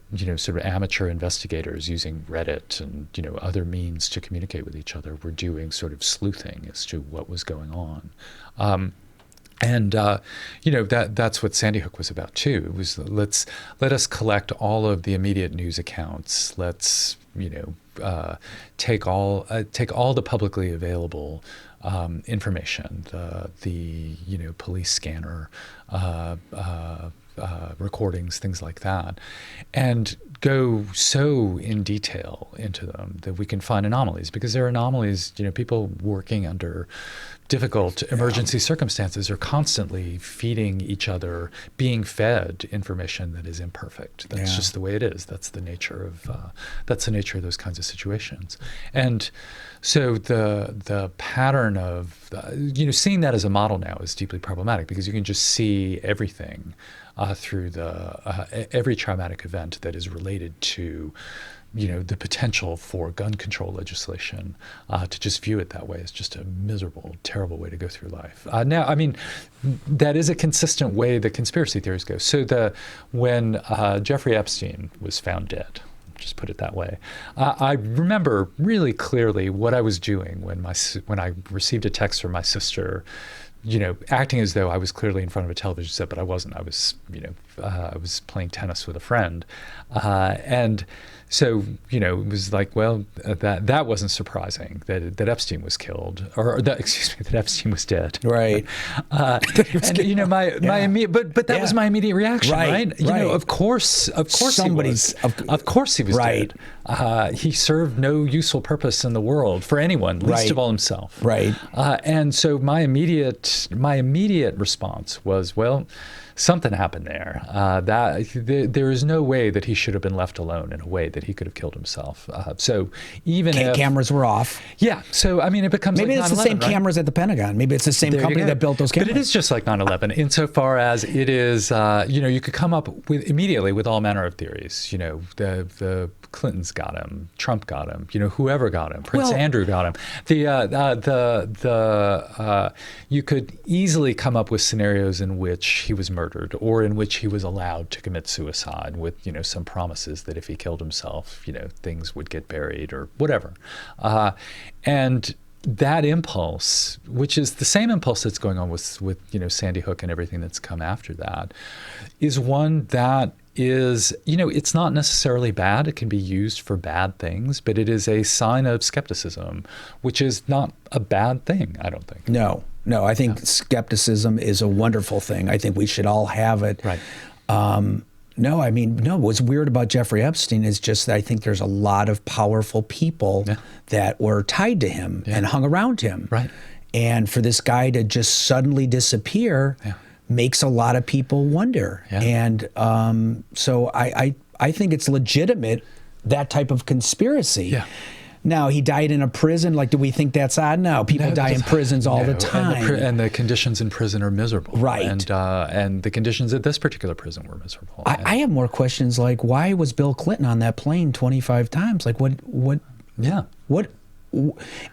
of amateur investigators using Reddit and other means to communicate with each other were doing sort of sleuthing as to what was going on. And that's what Sandy Hook was about too. It was let us collect all of the immediate news accounts. Let's take all the publicly available information, the police scanner, recordings, things like that, and go so in detail into them that we can find anomalies, because there are anomalies. People working under difficult emergency circumstances are constantly feeding each other, being fed information that is imperfect. That's just the way it is. That's the nature of those kinds of situations. And so the pattern of seeing that as a model now is deeply problematic, because you can just see everything through every traumatic event that is related to the potential for gun control legislation. To just view it that way is just a miserable, terrible way to go through life. Now, I mean, that is a consistent way that conspiracy theories go. So when Jeffrey Epstein was found dead, just put it that way, I remember really clearly what I was doing when I received a text from my sister, acting as though I was clearly in front of a television set, but I wasn't. I was, I was playing tennis with a friend, and so it was like, well, that wasn't surprising that Epstein was killed, that Epstein was dead. Right. My immediate, but that was my immediate reaction, right? Of course somebody's, of course he was right. dead. He served no useful purpose in the world for anyone, least of all himself. Right. And so my immediate response was, well, something happened there. There is no way that he should have been left alone in a way that he could have killed himself. So even if cameras were off. Yeah. So I mean, it becomes maybe like it's the same cameras at the Pentagon. Maybe it's the same company that built those cameras. But it is just like 9/11 insofar as it is. You could come up immediately with all manner of theories. The Clintons got him, Trump got him, whoever got him, Prince Andrew got him. You could easily come up with scenarios in which he was murdered, or in which he was allowed to commit suicide with, some promises that if he killed himself, things would get buried or whatever. And that impulse, which is the same impulse that's going on with Sandy Hook and everything that's come after that, is one that is, it's not necessarily bad. It can be used for bad things, but it is a sign of skepticism, which is not a bad thing, I don't think. No, I think skepticism is a wonderful thing. I think we should all have it. Right. What's weird about Jeffrey Epstein is just that I think there's a lot of powerful people that were tied to him and hung around him. Right. And for this guy to just suddenly disappear makes a lot of people wonder. Yeah. And so I think it's legitimate, that type of conspiracy. Yeah. Now, he died in a prison. Like, do we think that's odd? No, people die in prisons all the time. And the conditions in prison are miserable. Right. And the conditions at this particular prison were miserable. I have more questions like, why was Bill Clinton on that plane 25 times? Like, what? Yeah. What?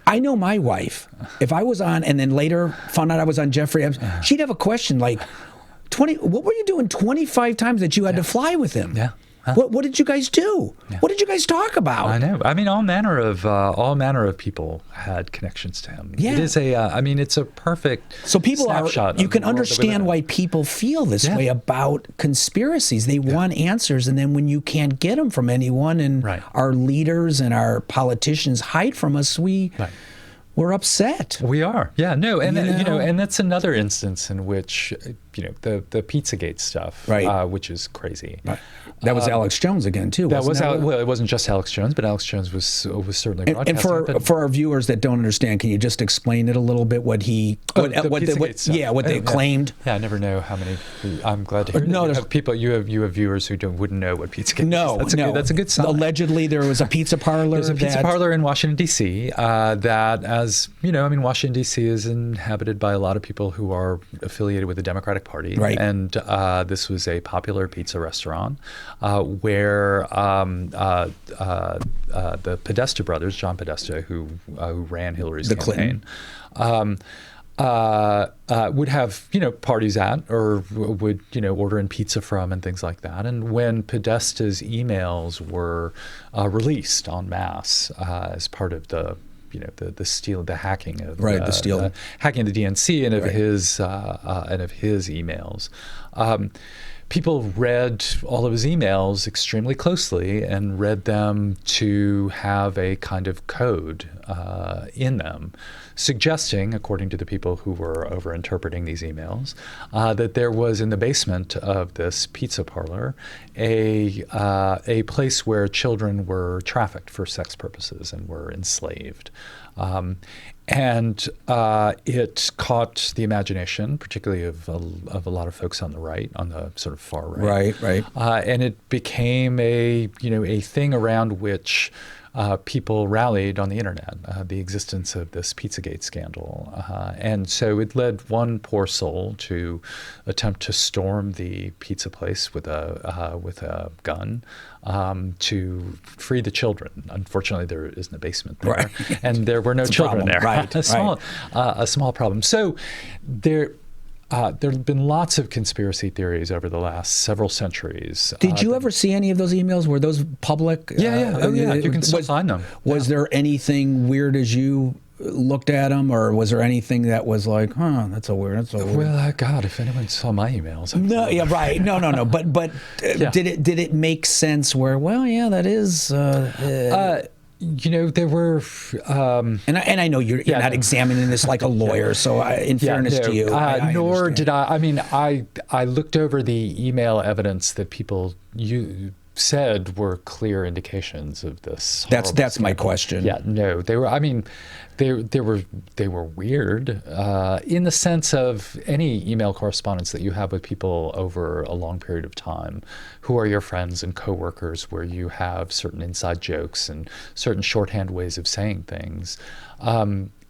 I know my wife. If I was on, and then later found out I was on Jeffrey Epstein, she'd have a question like, what were you doing 25 times that you had to fly with him? Yeah. Huh? What did you guys do? Yeah. What did you guys talk about? I know. I mean, all manner of people had connections to him. Yeah. It is it's a perfect snapshot. You can understand why people feel this way about conspiracies. They want answers, and then when you can't get them from anyone, and our leaders and our politicians hide from us, we're upset. We are. Yeah. No. And and that's another instance in which the Pizzagate stuff, which is crazy. Right. That was Alex Jones again too. Well, it wasn't just Alex Jones, but Alex Jones was certainly broadcasting. And for our viewers that don't understand, can you just explain it a little bit? What they claimed. Yeah, I never know how many. I'm glad to hear. No, you have viewers who wouldn't know what Pizzagate is. No, that's a good sign. Allegedly, there was a pizza parlor. There's a pizza parlor in Washington D.C. That, as you know, Washington D.C. is inhabited by a lot of people who are affiliated with the Democratic Party, right? And this was a popular pizza restaurant where the Podesta brothers, John Podesta, who ran Hillary's campaign, would have parties at, or would order in pizza from, and things like that. And when Podesta's emails were released en masse as part of the hacking of hacking the DNC and of his emails. People read all of his emails extremely closely and read them to have a kind of code in them, suggesting, according to the people who were over-interpreting these emails, that there was in the basement of this pizza parlor a place where children were trafficked for sex purposes and were enslaved. And it caught the imagination, particularly of a lot of folks on the right, on the sort of far right. Right. And it became a thing around which people rallied on the internet, the existence of this Pizzagate scandal. And so it led one poor soul to attempt to storm the pizza place with a gun to free the children. Unfortunately, there isn't a basement there, and there were no children there. Right. A small problem. So there have been lots of conspiracy theories over the last several centuries. Did you ever see any of those emails? Were those public? Yeah. You can still find them. Was there anything weird as you looked at them, or was there anything that was like, that's a weird. Well, God, if anyone saw my emails. No. But did it make sense where, that is... there were, and I know you're not examining this like a lawyer. So, in fairness to you, nor did I. I mean, I looked over the email evidence that people said were clear indications of this. That's my question. Yeah, no, they were. I mean, they were weird in the sense of any email correspondence that you have with people over a long period of time, who are your friends and coworkers, where you have certain inside jokes and certain shorthand ways of saying things.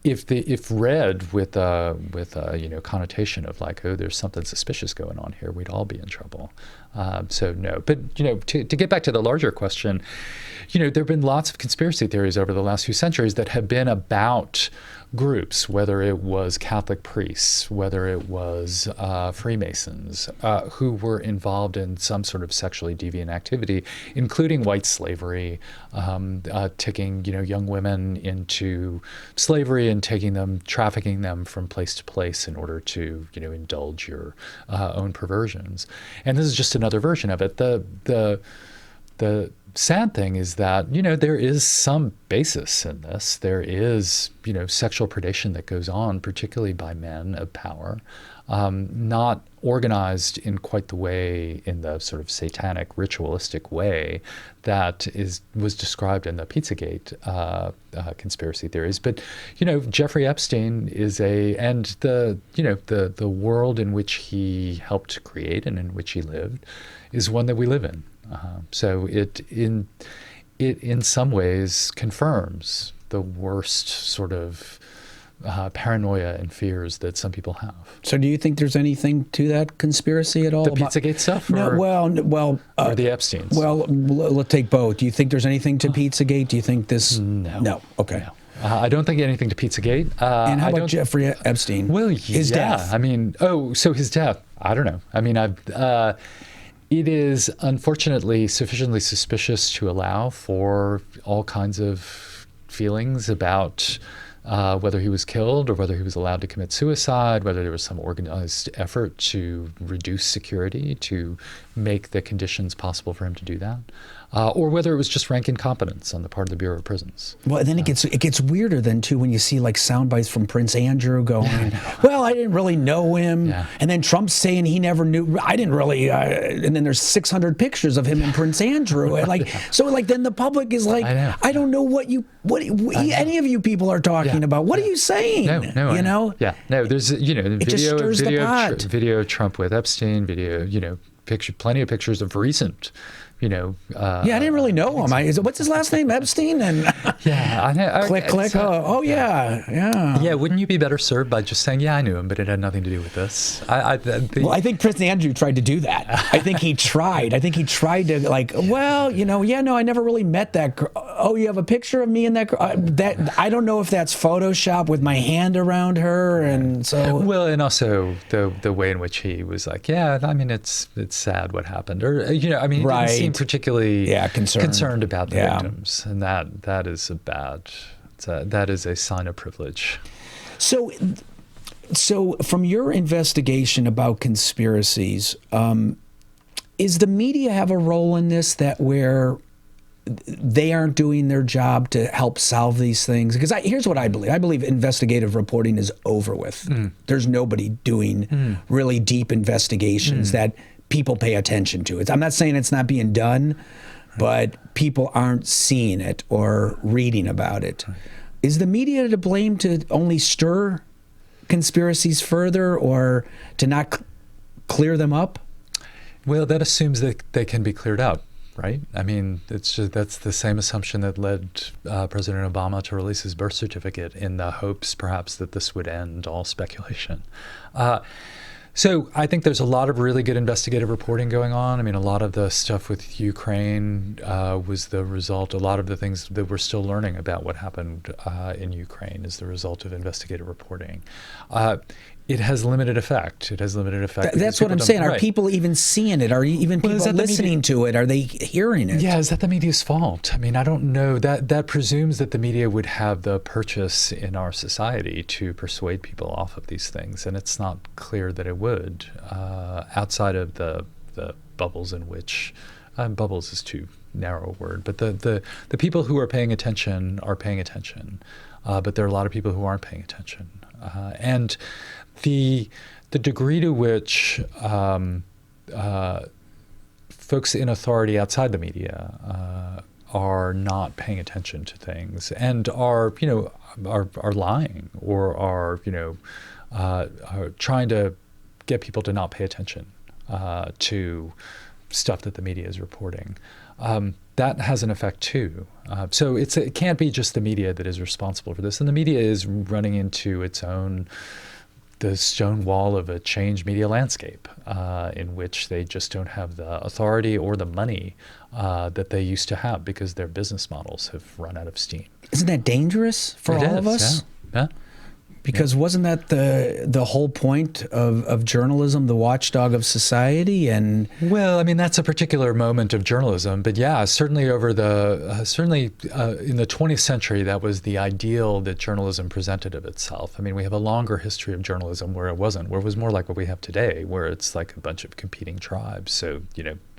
If read with a connotation of like, there's something suspicious going on here, we'd all be in trouble. So no, but to get back to the larger question, there have been lots of conspiracy theories over the last few centuries that have been about groups, whether it was Catholic priests, whether it was Freemasons, who were involved in some sort of sexually deviant activity, including white slavery, taking young women into slavery and trafficking them from place to place in order to indulge your own perversions. And this is just another version of it. The sad thing is that, there is some basis in this. There is, sexual predation that goes on, particularly by men of power, not organized in quite the way, in the sort of satanic, ritualistic way that was described in the Pizzagate conspiracy theories. But, Jeffrey Epstein and the world in which he helped create and in which he lived is one that we live in. So it in some ways confirms the worst sort of paranoia and fears that some people have. So do you think there's anything to that conspiracy at all? The Pizzagate stuff? No, or the Epsteins? Well, let's take both. Do you think there's anything to Pizzagate? Do you think this? No. No. Okay. No. I don't think anything to Pizzagate. And how about Jeffrey Epstein? Well, his death. I mean, so his death. I don't know. I mean, it is unfortunately sufficiently suspicious to allow for all kinds of feelings about whether he was killed or whether he was allowed to commit suicide, whether there was some organized effort to reduce security to make the conditions possible for him to do that, or whether it was just rank incompetence on the part of the Bureau of Prisons. Well, then it gets weirder then too when you see like sound bites from Prince Andrew going, well, I didn't really know him, and then Trump's saying he never knew. I didn't really, and then there's 600 pictures of him and Prince Andrew, and like so like then the public is like, I don't know what any of you people are talking about. What are you saying? No, you know? Yeah, no. There's video of Trump with Epstein, plenty of pictures of recent. I didn't really know him. What's his last name? Epstein? And I know. click. Yeah. Wouldn't you be better served by just saying, I knew him, but it had nothing to do with this? I think Prince Andrew tried to do that. I think he tried. To like, I never really met that girl. Oh, you have a picture of me in that girl? That I don't know if that's Photoshop with my hand around her, and so. Well, and also the way in which he was like, it's sad what happened, or right. He didn't seem particularly concerned about the victims, and that is that is a sign of privilege. So from your investigation about conspiracies, is the media have a role in this, that where they aren't doing their job to help solve these things? Because here's what I believe. I believe investigative reporting is over with. There's nobody doing really deep investigations that people pay attention to. I'm not saying it's not being done, but people aren't seeing it or reading about it. Is the media to blame to only stir conspiracies further or to not clear them up? Well, that assumes that they can be cleared out, right? I mean, that's the same assumption that led President Obama to release his birth certificate, in the hopes perhaps that this would end all speculation. So I think there's a lot of really good investigative reporting going on. I mean, a lot of the stuff with Ukraine was the result. A lot of the things that we're still learning about what happened in Ukraine is the result of investigative reporting. It has limited effect. That's what I'm saying. Are people even seeing it? Are even people listening to it? Are they hearing it? Yeah, is that the media's fault? I mean, I don't know. That presumes that the media would have the purchase in our society to persuade people off of these things, and it's not clear that it would, outside of the bubbles in which bubbles is too narrow a word, but the people who are paying attention are paying attention, but there are a lot of people who aren't paying attention, and the degree to which folks in authority outside the media are not paying attention to things and are lying or are trying to get people to not pay attention to stuff that the media is reporting. That has an effect too. So it can't be just the media that is responsible for this, and the media is running into the stone wall of a changed media landscape in which they just don't have the authority or the money that they used to have because their business models have run out of steam. Isn't that dangerous for all of us? Yeah. Because wasn't that the whole point of journalism, the watchdog of society? And well, I mean, that's a particular moment of journalism, but yeah, certainly in the 20th century, that was the ideal that journalism presented of itself. I mean, we have a longer history of journalism where it wasn't, where it was more like what we have today, where it's like a bunch of competing tribes. So,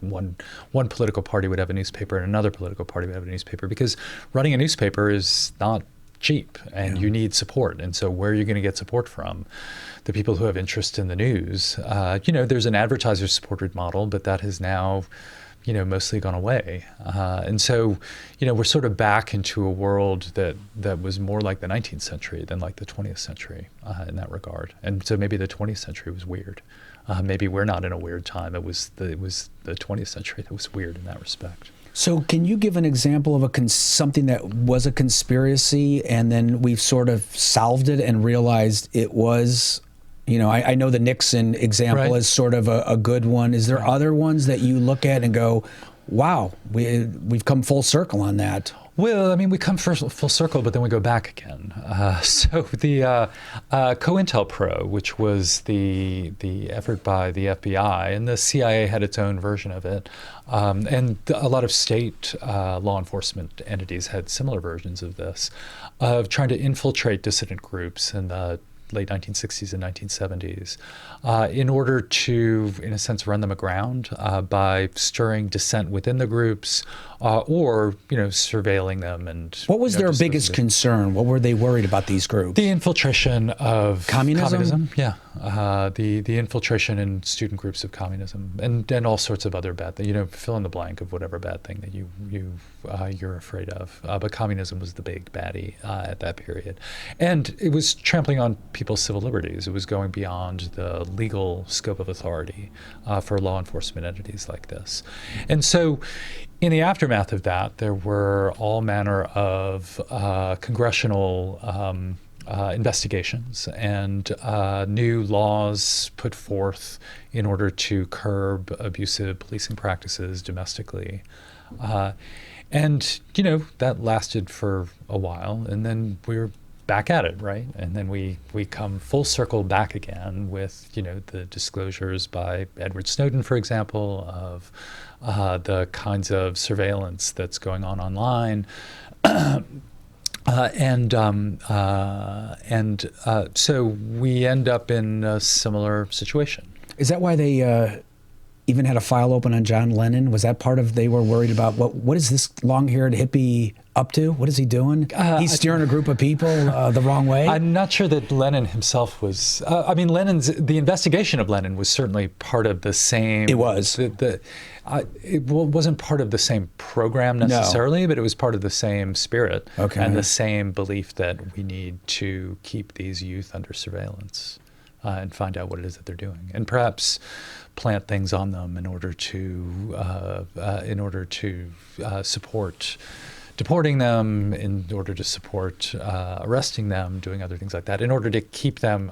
one political party would have a newspaper and another political party would have a newspaper, because running a newspaper is not cheap, and you need support. And so where are you going to get support from? The people who have interest in the news. There's an advertiser-supported model, but that has now, mostly gone away. And so, we're sort of back into a world that was more like the 19th century than like the 20th century in that regard. And so maybe the 20th century was weird. Maybe we're not in a weird time. It was the 20th century that was weird in that respect. So can you give an example of something that was a conspiracy and then we've sort of solved it and realized it was, I know the Nixon example is sort of a good one. Is there other ones that you look at and go, wow, we've come full circle on that? Well, I mean, we come full circle, but then we go back again. So the COINTELPRO, which was the effort by the FBI, and the CIA had its own version of it, and a lot of state law enforcement entities had similar versions of this, of trying to infiltrate dissident groups in the late 1960s and 1970s, in order to, in a sense, run them aground by stirring dissent within the groups, or surveilling them. And what was their biggest concern? What were they worried about, these groups? The infiltration of communism. Yeah, the infiltration in student groups of communism, and all sorts of other bad things. Fill in the blank of whatever bad thing that you're afraid of. But communism was the big baddie at that period, and it was trampling on people's civil liberties. It was going beyond the legal scope of authority for law enforcement entities like this. And so in the aftermath of that, there were all manner of congressional investigations and new laws put forth in order to curb abusive policing practices domestically. And that lasted for a while, and then we were back at it, right? And then we come full circle back again with, the disclosures by Edward Snowden, for example, of the kinds of surveillance that's going on online. So we end up in a similar situation. Is that why they even had a file open on John Lennon? Was that part of, they were worried about what is this long-haired hippie up to? What is he doing? He's steering a group of people the wrong way? I'm not sure that Lennon himself was, the investigation of Lennon was certainly part of the same. It was. It wasn't part of the same program necessarily, but it was part of the same spirit and the same belief that we need to keep these youth under surveillance and find out what it is that they're doing, and perhaps plant things on them in order to support deporting them, in order to support arresting them, doing other things like that, in order to keep them,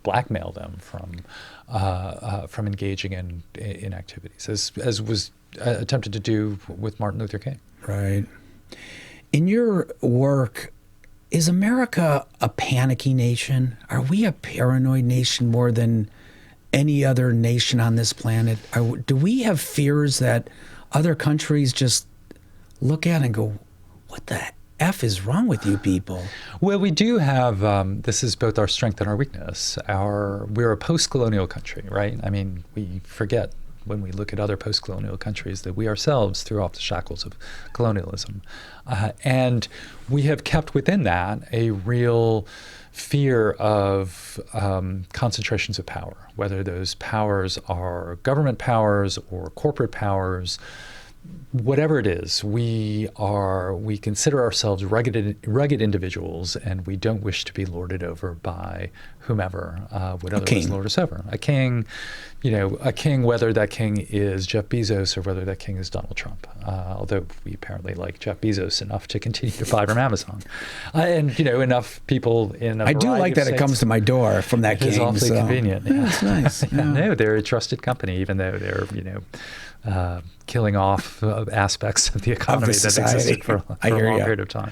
blackmail them from engaging in activities, as was attempted to do with Martin Luther King. Right. In your work, is America a panicky nation? Are we a paranoid nation more than any other nation on this planet? Do we have fears that other countries just look at and go, what the F is wrong with you people? Well, we do have, this is both our strength and our weakness. We're a post-colonial country, right? I mean, we forget when we look at other post-colonial countries that we ourselves threw off the shackles of colonialism. And we have kept within that a real fear of concentrations of power, whether those powers are government powers or corporate powers. Whatever it is, we consider ourselves rugged individuals, and we don't wish to be lorded over by whomever would otherwise lord us over. A king, whether that king is Jeff Bezos or whether that king is Donald Trump. Although we apparently like Jeff Bezos enough to continue to buy from Amazon, and enough people in. I do like that it comes to my door from that king. It's awfully convenient. Yeah, it's nice. Yeah. No, they're a trusted company, even though they're killing off aspects of the economy that existed for a long period of time.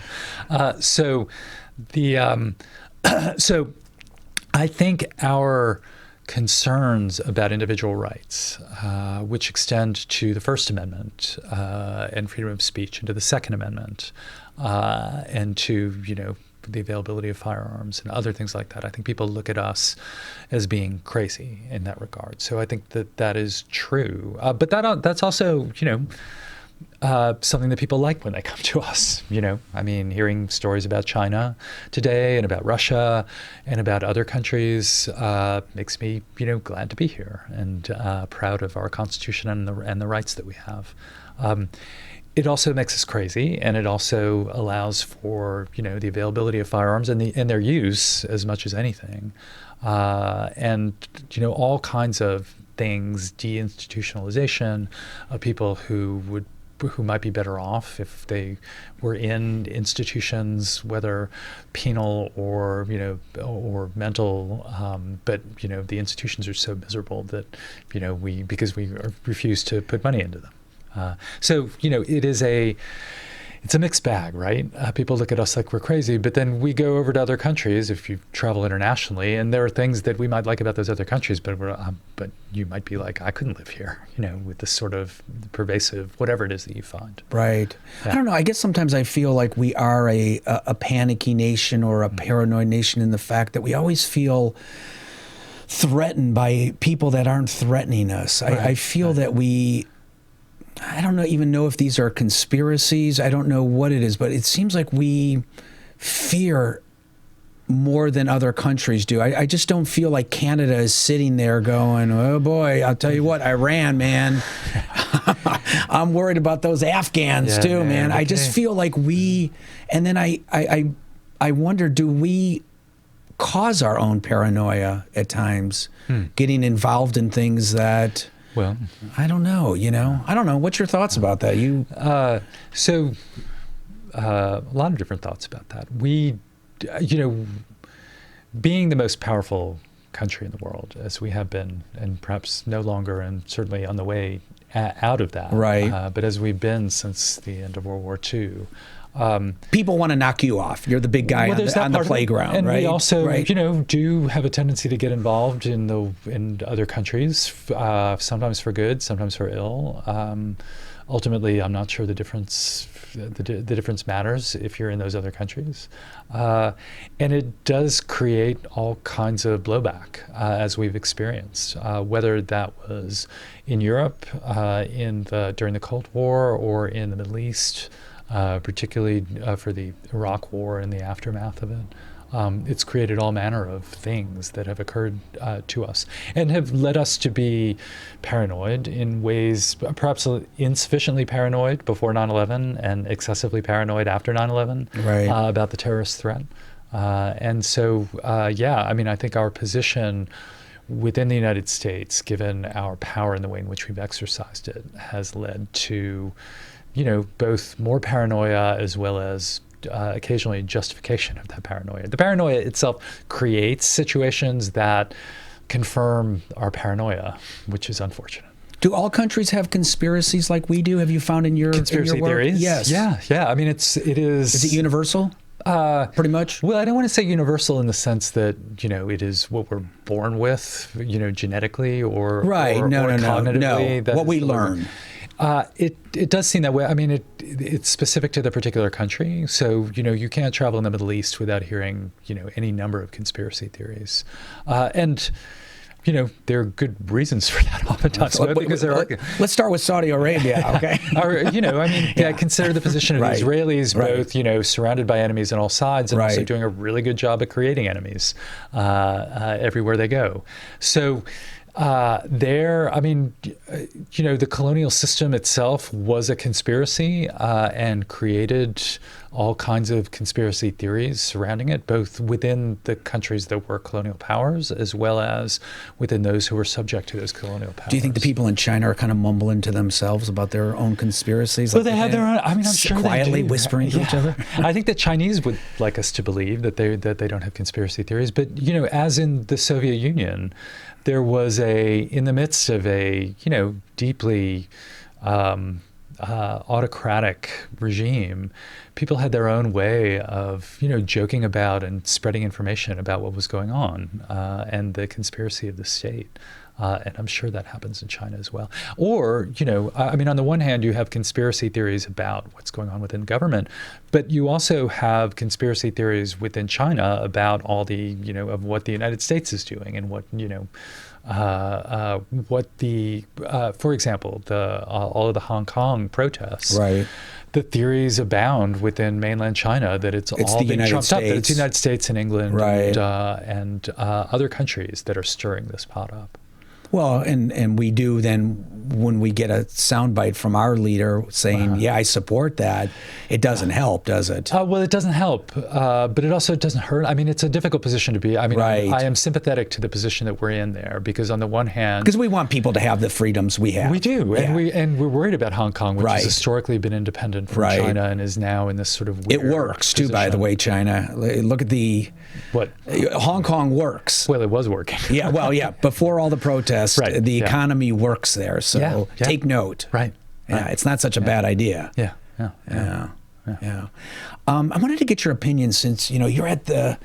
So I think our concerns about individual rights, which extend to the First Amendment and freedom of speech, and to the Second Amendment, and to the availability of firearms and other things like that. I think people look at us as being crazy in that regard. So I think that is true. But that's also, something that people like when they come to us. Hearing stories about China today and about Russia and about other countries makes me, glad to be here and proud of our Constitution and the rights that we have. It also makes us crazy, and it also allows for the availability of firearms and their use as much as anything, and all kinds of things, deinstitutionalization of people who would who might be better off if they were in institutions, whether penal or or mental, but the institutions are so miserable that because we refuse to put money into them. So it's a mixed bag, right? People look at us like we're crazy, but then we go over to other countries, if you travel internationally, and there are things that we might like about those other countries, but you might be like, I couldn't live here, with this sort of pervasive, whatever it is that you find. Right. Yeah. I don't know. I guess sometimes I feel like we are a panicky nation or a paranoid nation in the fact that we always feel threatened by people that aren't threatening us. Right. I feel that I don't even know if these are conspiracies. I don't know what it is, but it seems like we fear more than other countries do. I just don't feel like Canada is sitting there going, oh boy, I'll tell you what, Iran, man. I'm worried about those Afghans too, man. I just feel like and then I wonder, do we cause our own paranoia at times, getting involved in things that... Well, I don't know, I don't know. What's your thoughts about that? A lot of different thoughts about that. We, being the most powerful country in the world, as we have been, and perhaps no longer, and certainly on the way out of that. Right. But as we've been since the end of World War II. People want to knock you off. You're the big guy on the playground, and right? we also, right. Do have a tendency to get involved in other countries, sometimes for good, sometimes for ill. Ultimately, I'm not sure the difference matters if you're in those other countries, and it does create all kinds of blowback, as we've experienced, whether that was in Europe during the Cold War or in the Middle East. Particularly for the Iraq War and the aftermath of it. It's created all manner of things that have occurred to us and have led us to be paranoid in ways, perhaps insufficiently paranoid before 9/11 and excessively paranoid after 9/11 about the terrorist threat. And so, I think our position within the United States, given our power and the way in which we've exercised it, has led to both more paranoia as well as occasionally justification of that paranoia. The paranoia itself creates situations that confirm our paranoia, which is unfortunate. Do all countries have conspiracies like we do? Have you found in your conspiracy work? Theories? Yes. Yeah. I mean, it is. Is it universal? Pretty much. Well, I don't want to say universal in the sense that it is what we're born with, genetically or cognitively. No. What we learn. It does seem that way. I mean, it's specific to the particular country. So, you can't travel in the Middle East without hearing, any number of conspiracy theories. And there are good reasons for that oftentimes. Let's start with Saudi Arabia, okay? Consider the position of the Israelis, both, surrounded by enemies on all sides and also doing a really good job at creating enemies everywhere they go. So, the colonial system itself was a conspiracy and created all kinds of conspiracy theories surrounding it, both within the countries that were colonial powers as well as within those who were subject to those colonial powers. Do you think the people in China are kind of mumbling to themselves about their own conspiracies? Well, they have their own. I'm sure quietly they do. Whispering to each other. I think the Chinese would like us to believe that they don't have conspiracy theories, but as in the Soviet Union, there was in the midst of a deeply autocratic regime, people had their own way of joking about and spreading information about what was going on and the conspiracy of the state. And I'm sure that happens in China as well. Or, on the one hand, you have conspiracy theories about what's going on within government, but you also have conspiracy theories within China about all the, of what the United States is doing and what, for example, all of the Hong Kong protests. Right. The theories abound within mainland China that it's all being trumped up, that it's the United States and England and other countries that are stirring this pot up. Well, and we do then when we get a soundbite from our leader saying, yeah, I support that, it doesn't help, does it? Well, it doesn't help, but it also doesn't hurt. I mean, it's a difficult position to be. I mean, Right. I am sympathetic to the position that we're in there because on the one hand, Because we want people to have the freedoms we have. we do, and we're worried about Hong Kong, which Right. has historically been independent from Right. China and is now in this sort of It weird works too, by the position. way, China. Look at the What? Hong Kong works. Well, it was working. Yeah, well, yeah. Before all the protests, Right, the yeah. economy works there. So Yeah, yeah. take note. Right. Yeah, it's not such a bad idea. Yeah. Yeah. I wanted to get your opinion since you're at the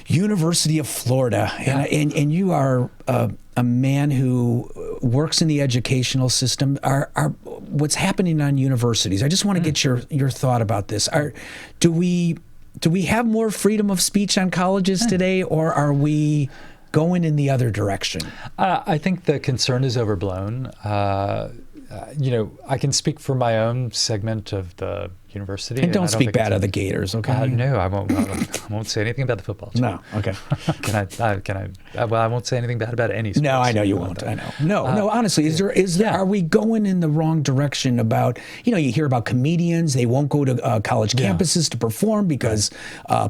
University of Florida, and you are a man who works in the educational system. Are what's happening on universities? I just want to get your thought about this. Do we have more freedom of speech on colleges today, or are we going in the other direction? I think the concern is overblown. I can speak for my own segment of the university. And don't I speak think bad of the Gators, okay? No, I won't. I won't say anything about the football team. No, okay. Can I? Well, I won't say anything bad about any sports. No, I know you won't. I know. No. Honestly, is there? Are we going in the wrong direction? About you hear about comedians. They won't go to college campuses to perform because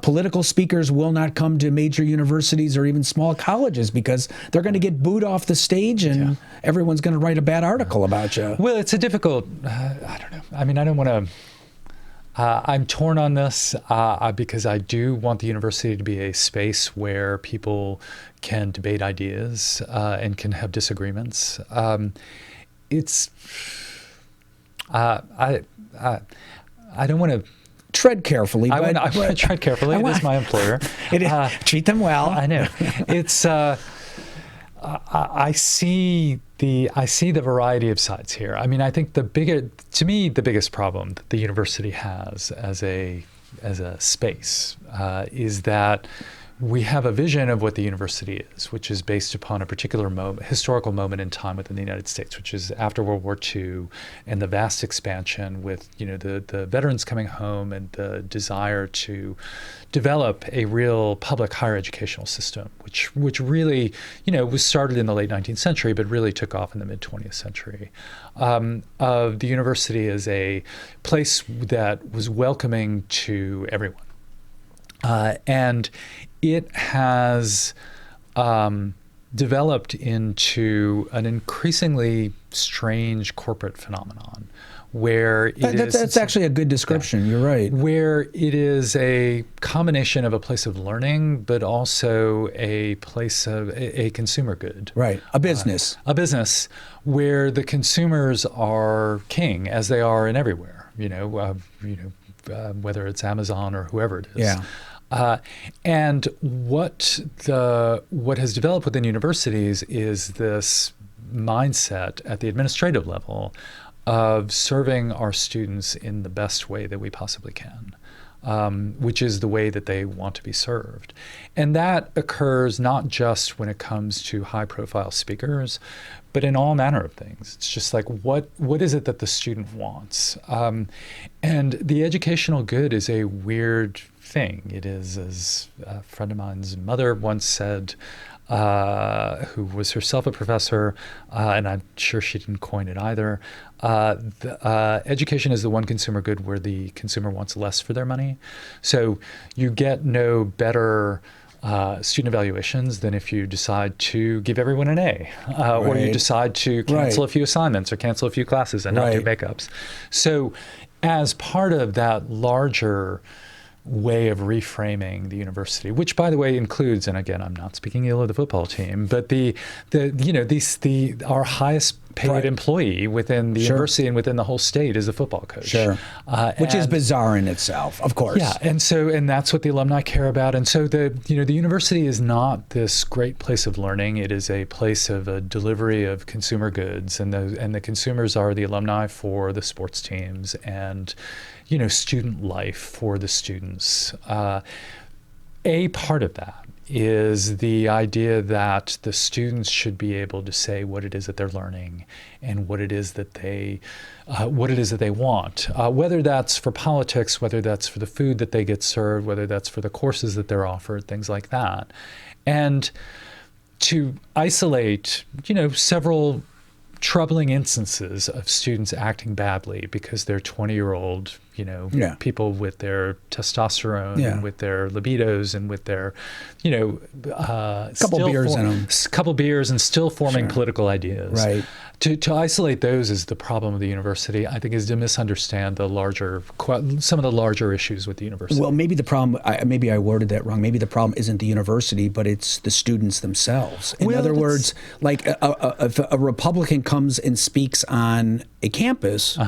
political speakers will not come to major universities or even small colleges because they're going to get booed off the stage and everyone's going to write a bad article about you. Well, it's a difficult. I don't know. I mean, I don't want to. I'm torn on this because I do want the university to be a space where people can debate ideas and can have disagreements. It's I don't want to tread carefully. I want to tread carefully. It is my employer. Treat them well. I know. It's. I see the variety of sides here. I mean, I think the biggest problem that the university has as a space is that we have a vision of what the university is, which is based upon a particular historical moment in time within the United States, which is after World War II and the vast expansion with, the veterans coming home and the desire to develop a real public higher educational system, which really, was started in the late 19th century, but really took off in the mid 20th century. Of the university as a place that was welcoming to everyone. And it has developed into an increasingly strange corporate phenomenon where that's actually a good description. You're right. Where it is a combination of a place of learning, but also a place of a consumer good. Right. A business. A business where the consumers are king, as they are in everywhere. Whether it's Amazon or whoever it is. Yeah. And what has developed within universities is this mindset at the administrative level of serving our students in the best way that we possibly can, which is the way that they want to be served. And that occurs not just when it comes to high-profile speakers, but in all manner of things. It's just like, what is it that the student wants? And the educational good is a weird thing. It is, as a friend of mine's mother once said, who was herself a professor, and I'm sure she didn't coin it either, education is the one consumer good where the consumer wants less for their money. So you get no better student evaluations than if you decide to give everyone an A, or you decide to cancel a few assignments or cancel a few classes and not do makeups. So as part of that larger way of reframing the university, which, by the way, includes, and again, I'm not speaking ill of the football team, but our highest paid employee within the university and within the whole state is the football coach. Sure. Which is bizarre in itself, of course. Yeah, and that's what the alumni care about. And so the university is not this great place of learning. It is a place of a delivery of consumer goods, and the consumers are the alumni for the sports teams and student life for the students. A part of that is the idea that the students should be able to say what it is that they're learning and what it is that they want, whether that's for politics, whether that's for the food that they get served, whether that's for the courses that they're offered, things like that. And to isolate, several troubling instances of students acting badly because they're 20-year-old, people with their testosterone and with their libidos and with their, couple beers and still forming political ideas. Right. To isolate those as the problem of the university, I think, is to misunderstand some of the larger issues with the university. Well, maybe the problem, maybe I worded that wrong. Maybe the problem isn't the university, but it's the students themselves. In other words, like if a Republican comes and speaks on a campus,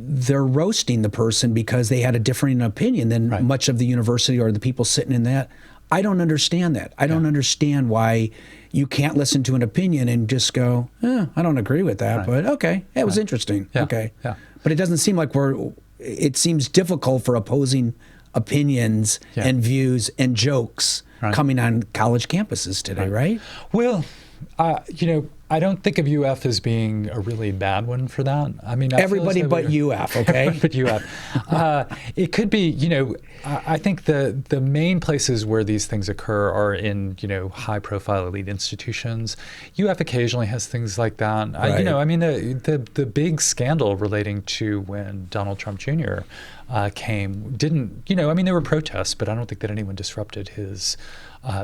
they're roasting the person because they had a differing opinion than much of the university or the people sitting in that. I don't understand that. I don't understand why you can't listen to an opinion and just go, I don't agree with that, but okay, it was interesting. Yeah. Okay. Yeah. But it doesn't seem like it seems difficult for opposing opinions and views and jokes coming on college campuses today, right? Well, I don't think of UF as being a really bad one for that. I mean, everybody but UF, okay? But UF. It could be, I think the main places where these things occur are in, high-profile elite institutions. UF occasionally has things like that. Right. The big scandal relating to when Donald Trump Jr. Came there were protests, but I don't think that anyone disrupted his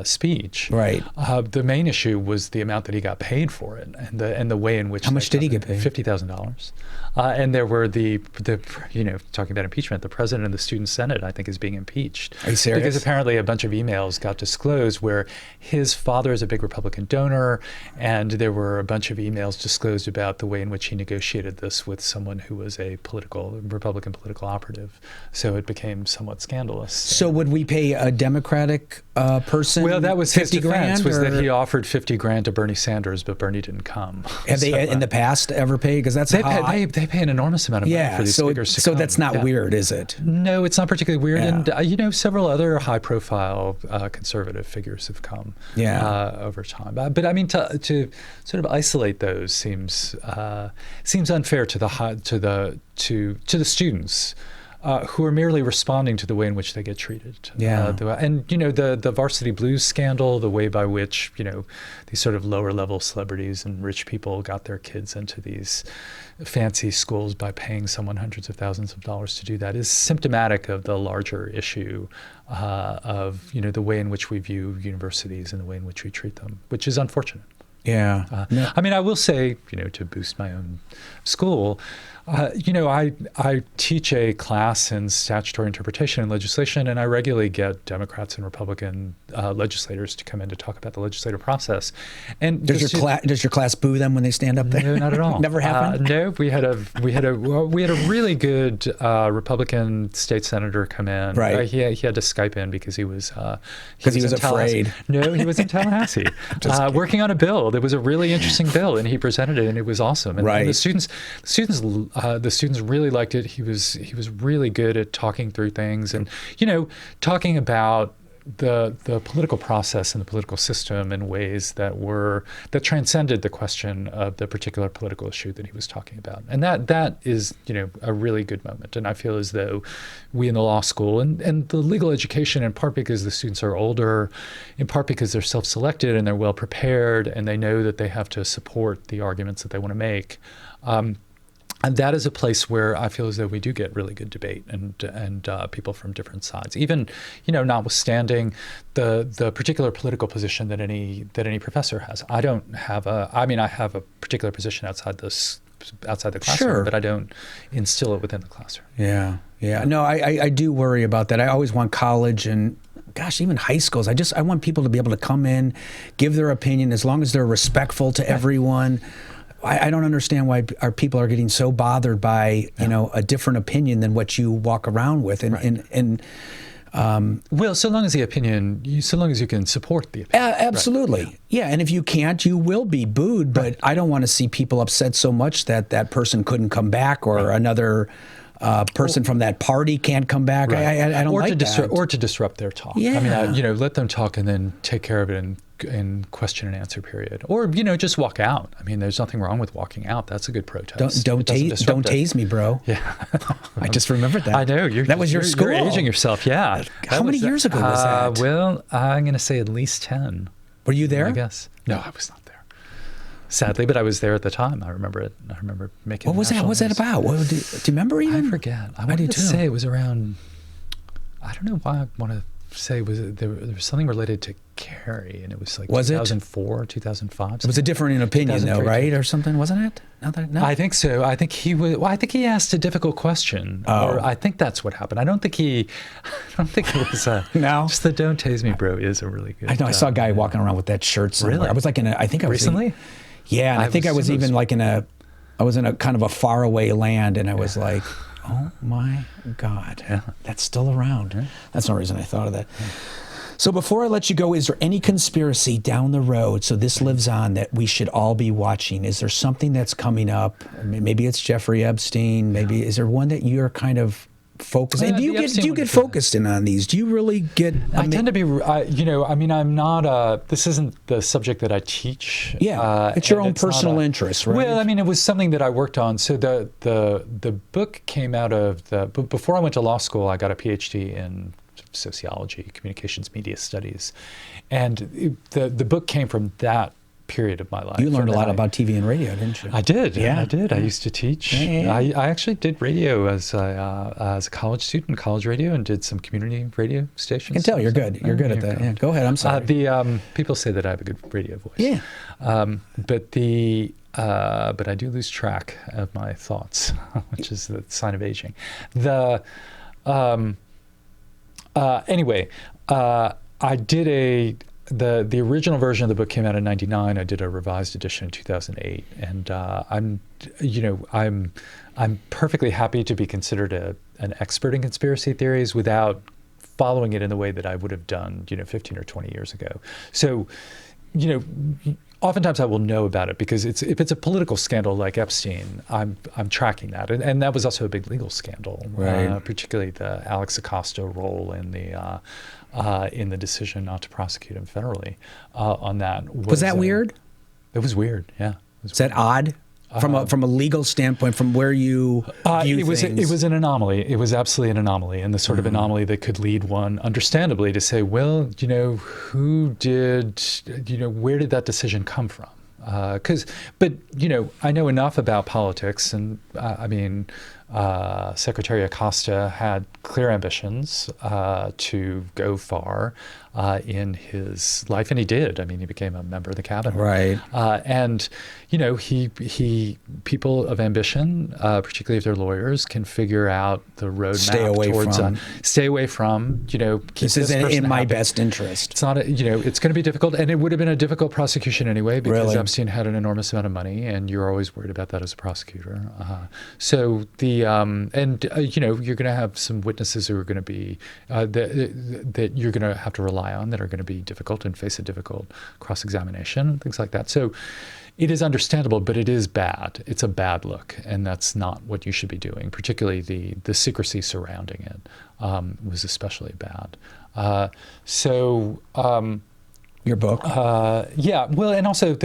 speech. Right. The main issue was the amount that he got paid for it, and the way in which. How much did he get paid? $50,000. And there were the talking about impeachment, the president of the student senate, I think, is being impeached. Are you serious? Because apparently a bunch of emails got disclosed where his father is a big Republican donor, and there were a bunch of emails disclosed about the way in which he negotiated this with someone who was a Republican political operative. So it became somewhat scandalous. So would we pay a Democratic person? Well, that was his defense, was that he offered $50,000 to Bernie Sanders, but Bernie didn't come. Have they in the past ever paid? Because that's they pay an enormous amount of money for these speakers to come. So that's not weird, is it? No, it's not particularly weird. And several other high-profile conservative figures have come over time. But I mean, to sort of isolate those seems unfair to the students. Who are merely responding to the way in which they get treated. The Varsity Blues scandal, the way by which, these sort of lower level celebrities and rich people got their kids into these fancy schools by paying someone hundreds of thousands of dollars to do that, is symptomatic of the larger issue of, the way in which we view universities and the way in which we treat them, which is unfortunate. Yeah. I mean, I will say, to boost my own school, I teach a class in statutory interpretation and legislation, and I regularly get Democrats and Republican legislators to come in to talk about the legislative process. And does your class boo them when they stand up there? No, not at all. Never happened. No, we had a really good Republican state senator come in. Right. He had to Skype in because he was afraid. No, he was in Tallahassee working on a bill. It was a really interesting bill, and he presented it, and it was awesome. And the students really liked it. He was really good at talking through things and, talking about the political process and the political system in ways that transcended the question of the particular political issue that he was talking about. And that is, a really good moment. And I feel as though we in the law school and the legal education, in part because the students are older, in part because they're self-selected and they're well prepared and they know that they have to support the arguments that they want to make. And that is a place where I feel as though we do get really good debate and people from different sides, even, notwithstanding the particular political position that any professor has. I have a particular position outside the classroom, but I don't instill it within the classroom. Yeah. No, I do worry about that. I always want college and even high schools. I want people to be able to come in, give their opinion, as long as they're respectful to everyone. I don't understand why our people are getting so bothered by a different opinion than what you walk around with, well, so long as you can support the opinion. Absolutely, right. Yeah. And if you can't, you will be booed. But I don't want to see people upset so much that person couldn't come back, or another person from that party can't come back. Right. I don't like that. Or to disrupt their talk. Yeah. I mean, let them talk and then take care of it in question and answer period, or just walk out. I mean, there's nothing wrong with walking out. That's a good protest. Don't tase me, bro. Yeah. I just remembered that. I know. That was your school. You're aging yourself. Yeah. How many years ago was that? Well, I'm going to say at least 10. Were you there? I guess. No, I was not there. Sadly, but I was there at the time. I remember it. I remember making. What was that? What was that about? Do you remember even? I forget. I wanted to say it was around. I don't know why I want to say there was something related to Kerry, and it was like 2004, 2005. It was a difference in opinion, though, right, or something, wasn't it? No? I think so. I think he was. Well, I think he asked a difficult question. Or I think that's what happened. I don't think it was. No. Just the "Don't Tase Me, Bro" is a really good. I know. I saw a guy walking around with that shirt somewhere. Really? I was like I think I was recently. Yeah, and I think I was even like I was in a kind of a faraway land, and I was like, oh my God, that's still around. Yeah. That's no reason I thought of that. Yeah. So before I let you go, is there any conspiracy down the road, so this lives on, that we should all be watching? Is there something that's coming up? Maybe it's Jeffrey Epstein. Maybe is there one that you're kind of focused? And do you get focused in on these? Do you really get? I tend to be. I'm not. This isn't the subject that I teach. Yeah, it's your own personal interest, right? Well, I mean, it was something that I worked on. So the book came out of before I went to law school. I got a PhD in sociology, communications, media studies, and the book came from that period of my life. You learned a lot about TV and radio, didn't you? I did. Yeah, I did. I used to teach. Yeah. I actually did radio as a college student, college radio, and did some community radio stations. I can tell you're good. You're good at that. Yeah, go ahead. I'm sorry. People say that I have a good radio voice. Yeah. But I do lose track of my thoughts, which is the sign of aging. Anyway, I did the original version of the book came out in '99. I did a revised edition in 2008, and I'm perfectly happy to be considered an expert in conspiracy theories without following it in the way that I would have done 15 or 20 years ago. So, oftentimes I will know about it because if it's a political scandal like Epstein, I'm tracking that, and that was also a big legal scandal, right? Particularly the Alex Acosta role in the decision not to prosecute him federally on that. Was that weird? It was weird. Yeah. Is that odd? From a legal standpoint, from where you view things? It was an anomaly. It was absolutely an anomaly, and the sort of anomaly that could lead one, understandably, to say, well, who did, where did that decision come from? But I know enough about politics, and Secretary Acosta had clear ambitions to go far in his life, and he did. I mean, he became a member of the cabinet, right? And people of ambition, particularly if they're lawyers, can figure out the roadmap stay away from. This isn't in my best interest. It's not. It's going to be difficult, and it would have been a difficult prosecution anyway because Epstein had an enormous amount of money, and you're always worried about that as a prosecutor. So you're going to have some witnesses who are going to be that you're going to have to rely on, that are going to be difficult and face a difficult cross-examination and things like that. So it is understandable, but it is bad. It's a bad look, and that's not what you should be doing. Particularly the secrecy surrounding it was especially bad. Your book? Yeah. Well, and also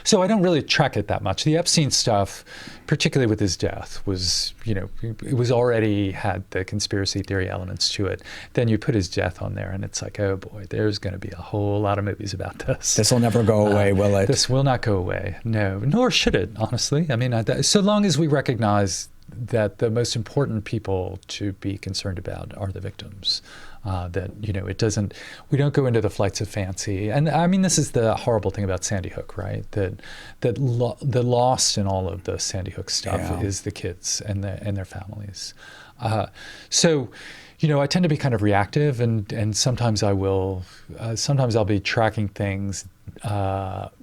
so I don't really track it that much. The Epstein stuff, particularly with his death, was, it was already had the conspiracy theory elements to it. Then you put his death on there, and it's like, oh boy, there's going to be a whole lot of movies about this. This will never go away, will it? This will not go away. No, nor should it, honestly. I mean, so long as we recognize that the most important people to be concerned about are the victims. It doesn't, we don't go into the flights of fancy. And I mean, this is the horrible thing about Sandy Hook, right? The lost in all of the Sandy Hook stuff is the kids and their families. So I tend to be kind of reactive, and sometimes sometimes I'll be tracking things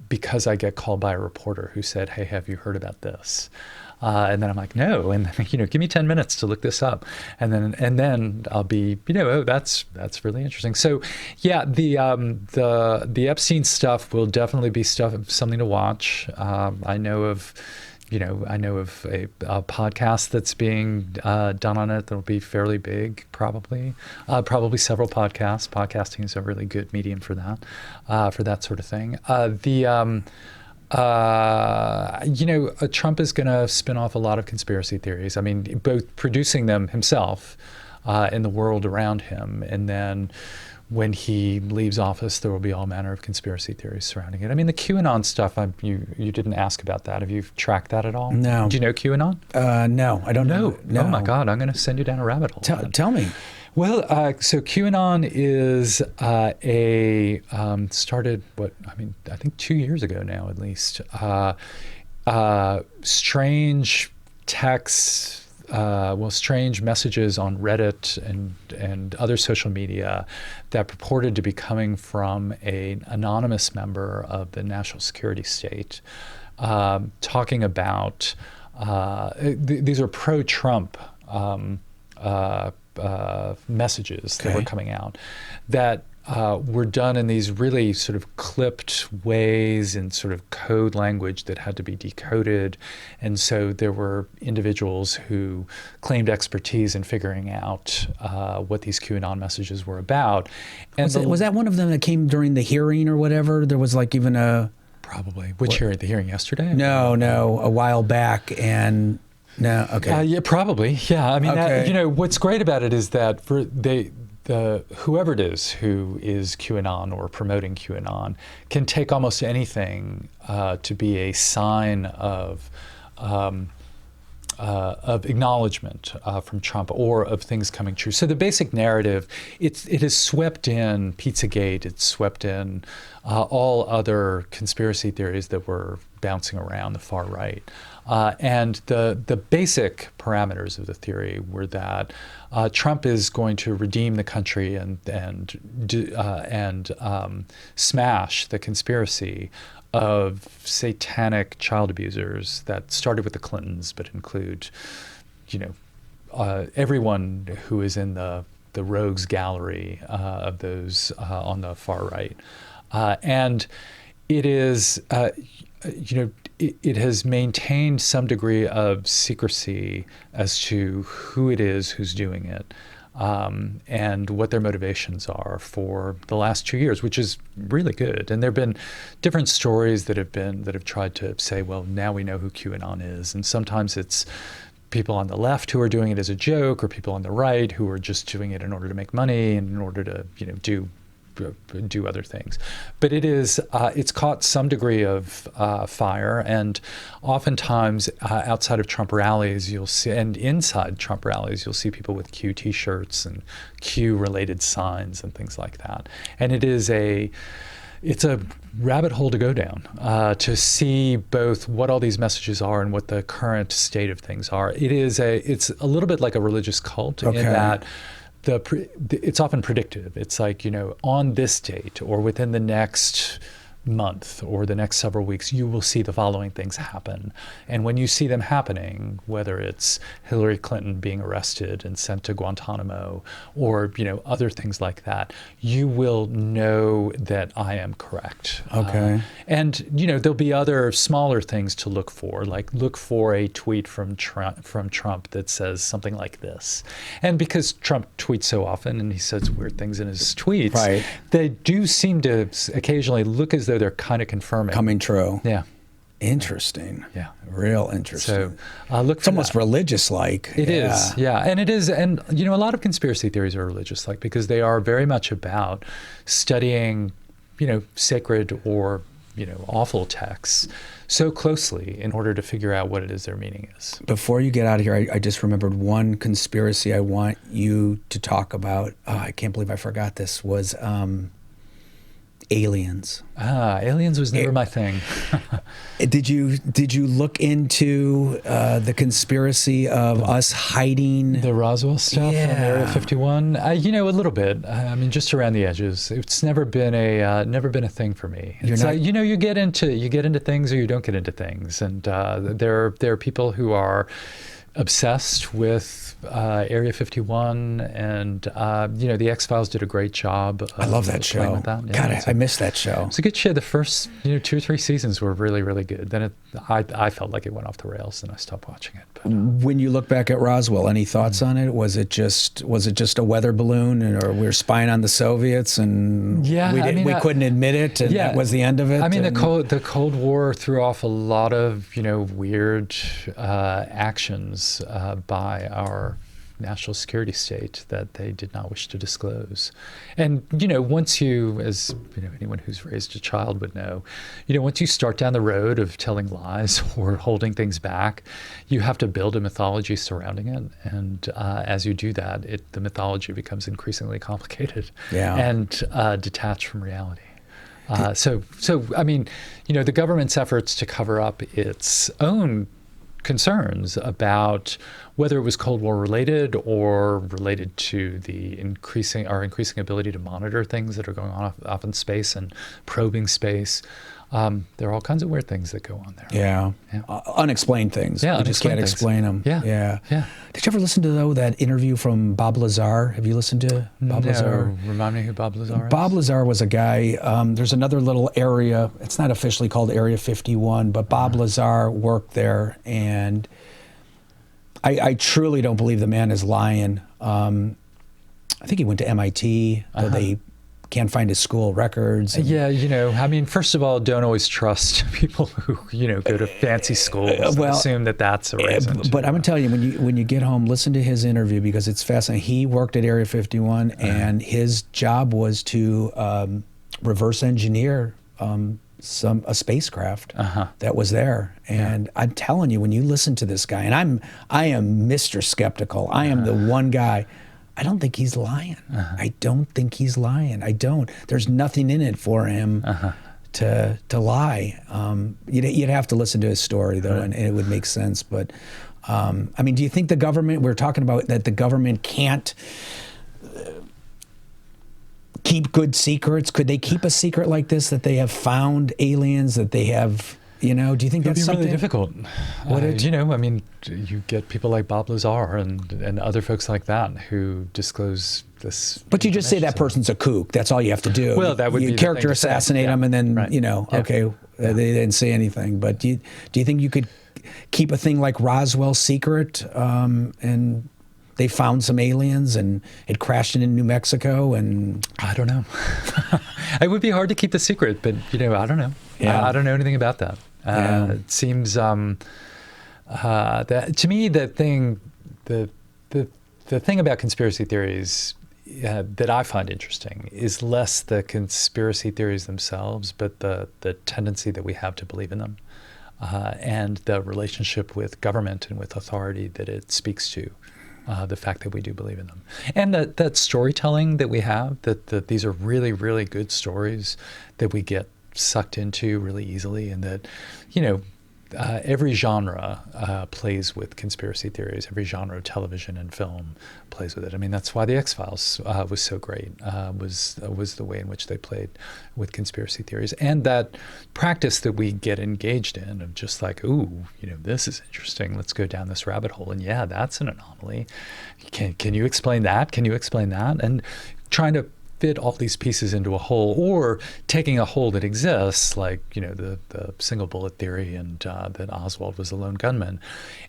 because I get called by a reporter who said, hey, have you heard about this? And then I'm like, no, and give me 10 minutes to look this up, and then I'll be, oh, that's really interesting. So, yeah, the Epstein stuff will definitely be something to watch. I know of a podcast that's being done on it that'll be fairly big, probably several podcasts. Podcasting is a really good medium for that sort of thing. Trump is going to spin off a lot of conspiracy theories. I mean, both producing them himself in the world around him, and then when he leaves office, there will be all manner of conspiracy theories surrounding it. I mean, the QAnon stuff, you didn't ask about that. Have you tracked that at all? No. Do you know QAnon? No, I don't know. No. Oh my God, I'm going to send you down a rabbit hole. Tell me. Well, so QAnon is started, I think 2 years ago now, at least. Strange texts, strange messages on Reddit and other social media that purported to be coming from an anonymous member of the national security state, talking about these are pro-Trump messages that were coming out that were done in these really sort of clipped ways in sort of code language that had to be decoded. And so there were individuals who claimed expertise in figuring out what these QAnon messages were about. And was that one of them that came during the hearing or whatever? There was like even a... Probably. Which hearing? The hearing yesterday? No, a while back. And no, okay. Yeah, probably. Yeah. I mean, okay. What's great about it is that whoever it is who is QAnon or promoting QAnon can take almost anything to be a sign of acknowledgement from Trump or of things coming true. So the basic narrative, it has swept in Pizzagate, it's swept in all other conspiracy theories that were bouncing around the far right. And the basic parameters of the theory were that Trump is going to redeem the country and smash the conspiracy of satanic child abusers that started with the Clintons, but include, everyone who is in the rogues gallery of those on the far right, and it is. It has maintained some degree of secrecy as to who it is who's doing it, and what their motivations are for the last 2 years, which is really good. And there have been different stories that have tried to say, well, now we know who QAnon is, and sometimes it's people on the left who are doing it as a joke, or people on the right who are just doing it in order to make money and in order to do other things. But it's caught some degree of fire, and oftentimes outside of Trump rallies you'll see, and inside Trump rallies you'll see people with Q t-shirts and Q related signs and things like that. And it's a rabbit hole to go down to see both what all these messages are and what the current state of things are. It's a little bit like a religious cult in that it's often predictive. It's like, on this date or within the next month or the next several weeks, you will see the following things happen. And when you see them happening, whether it's Hillary Clinton being arrested and sent to Guantanamo or, other things like that, you will know that I am correct. Okay. And, there'll be other smaller things to look for, like look for a tweet from Trump that says something like this. And because Trump tweets so often and he says weird things in his tweets, right, they do seem to occasionally look as though they're kind of confirming. Coming true. Yeah. Interesting. Yeah. Real interesting. So look for It's almost religious-like. It is. Yeah. And it is. And, a lot of conspiracy theories are religious-like because they are very much about studying, sacred or, awful texts so closely in order to figure out what it is their meaning is. Before you get out of here, I just remembered one conspiracy I want you to talk about. I can't believe I forgot this, was aliens. Aliens was never my thing. Did you look into the conspiracy of us hiding the Roswell stuff Yeah. on Area 51? A little bit. Just around the edges. It's never been a thing for me. It's like, you get into things or you don't get into things, and there are people who are obsessed with Area 51, and the X-Files did a great job. I love that show. With that. Yeah, God, I missed that show. It's a good show. The first 2 or 3 seasons were really, really good. Then I felt like it went off the rails, and I stopped watching it. But, when you look back at Roswell, any thoughts on it? Was it just a weather balloon, or we were spying on the Soviets, and we couldn't admit it, and that was the end of it? The Cold War threw off a lot of weird actions by our national security state that they did not wish to disclose. And, once you, as anyone who's raised a child would know, once you start down the road of telling lies or holding things back, you have to build a mythology surrounding it. And as you do that, the mythology becomes increasingly complicated and detached from reality. So I mean, the government's efforts to cover up its own concerns about whether it was Cold War related or related to our increasing ability to monitor things that are going on off in space and probing space. There are all kinds of weird things that go on there. Yeah. Unexplained things. Yeah, you just can't explain them. Yeah. Did you ever listen to, that interview from Bob Lazar? Have you listened to Bob Lazar? Remind me who Bob Lazar is. Bob Lazar was a guy, there's another little area, it's not officially called Area 51, but Bob Lazar worked there, and I truly don't believe the man is lying. I think he went to MIT, though they can't find his school records. Yeah, I mean, first of all, don't always trust people who, go to fancy schools and assume that that's a reason. But I'm going to tell you, when you get home, listen to his interview because it's fascinating. He worked at Area 51, and his job was to reverse engineer a spacecraft that was there. And I'm telling you, when you listen to this guy, and I am Mr. Skeptical. I am the one guy. I don't think he's lying. I don't think he's lying. I don't. There's nothing in it for him to lie. You'd have to listen to his story, though, and it would make sense. But, I mean, do you think the government, we're talking about that the government can't keep good secrets? Could they keep a secret like this, that they have found aliens, that they have... do you think that's something? Really difficult? I mean, you get people like Bob Lazar and other folks like that who disclose this. But you just say that person's a kook. That's all you have to do. Well, that would be character assassinate them, and then right. They didn't say anything. But do you think you could keep a thing like Roswell secret, and they found some aliens and it crashed in New Mexico? And I don't know. It would be hard to keep the secret, but I don't know. Yeah. I don't know anything about that. It seems that to me the thing about conspiracy theories that I find interesting is less the conspiracy theories themselves, but the tendency that we have to believe in them, and the relationship with government and with authority that it speaks to. The fact that we do believe in them, and that storytelling that we have, that these are really, really good stories that we get sucked into really easily, and that every genre plays with conspiracy theories. Every genre of television and film plays with it. I mean, that's why The X-Files was so great, was the way in which they played with conspiracy theories. And that practice that we get engaged in of just like, ooh, this is interesting. Let's go down this rabbit hole. And yeah, that's an anomaly. Can you explain that? Can you explain that? And trying to fit all these pieces into a whole, or taking a whole that exists, like the single bullet theory, and that Oswald was a lone gunman,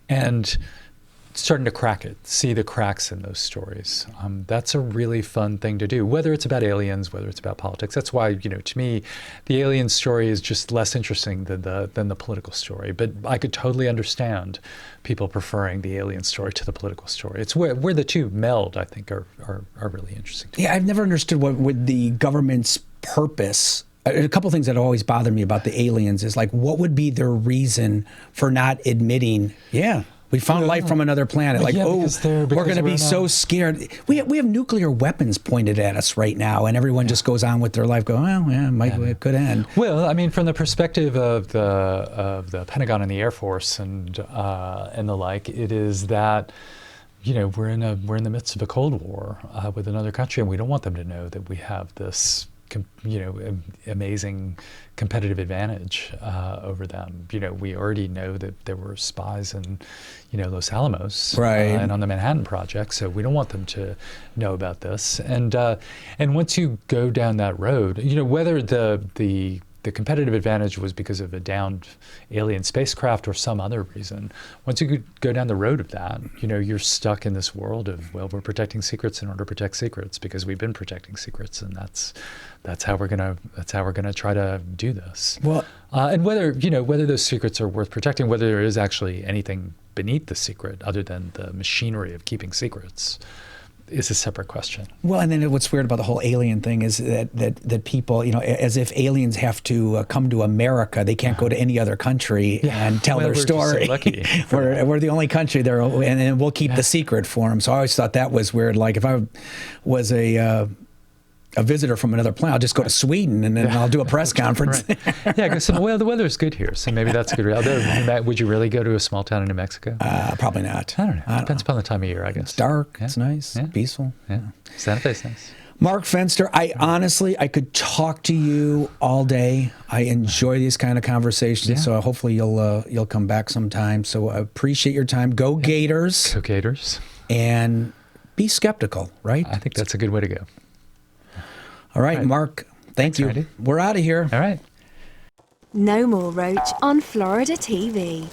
and starting to crack it, see the cracks in those stories. That's a really fun thing to do, whether it's about aliens, whether it's about politics. That's why, to me, the alien story is just less interesting than the political story. But I could totally understand people preferring the alien story to the political story. It's where the two meld, I think, are really interesting. Yeah, I've never understood what would the government's purpose. A couple of things that always bother me about the aliens is like, what would be their reason for not admitting, we found life from another planet. Like, we're going to be so scared. We have nuclear weapons pointed at us right now, and everyone just goes on with their life, going, it could end. Well, I mean, from the perspective of the Pentagon and the Air Force and the like, it is that we're in the midst of a Cold War with another country, and we don't want them to know that we have this amazing competitive advantage over them. We already know that there were spies in, Los Alamos, and on the Manhattan Project. So we don't want them to know about this. And once you go down that road, whether the competitive advantage was because of a downed alien spacecraft or some other reason, once you could go down the road of that, you're stuck in this world of, we're protecting secrets in order to protect secrets because we've been protecting secrets, and that's how we're gonna try to do this. Well, and whether those secrets are worth protecting, whether there is actually anything beneath the secret, other than the machinery of keeping secrets, is a separate question. Well, and then what's weird about the whole alien thing is that people, as if aliens have to come to America, they can't go to any other country and tell their story. We're just so lucky. we're the only country there, and we'll keep the secret for them. So I always thought that was weird. Like if I was a visitor from another planet, I'll just go to Sweden and then I'll do a press conference. Right. Well, the weather's good here, so maybe that's good. Although, would you really go to a small town in New Mexico? Probably not. I don't know. Depends upon the time of year, I guess. It's dark. Yeah. It's nice. Yeah. Peaceful. Yeah. Santa Fe's nice. Mark Fenster, I could talk to you all day. I enjoy these kind of conversations, so hopefully you'll come back sometime. So I appreciate your time. Go Gators. Go Gators. And be skeptical, right? I think that's a good way to go. All right, Mark, thanks, you. Randy. We're out of here. All right. No more Roach on Florida TV.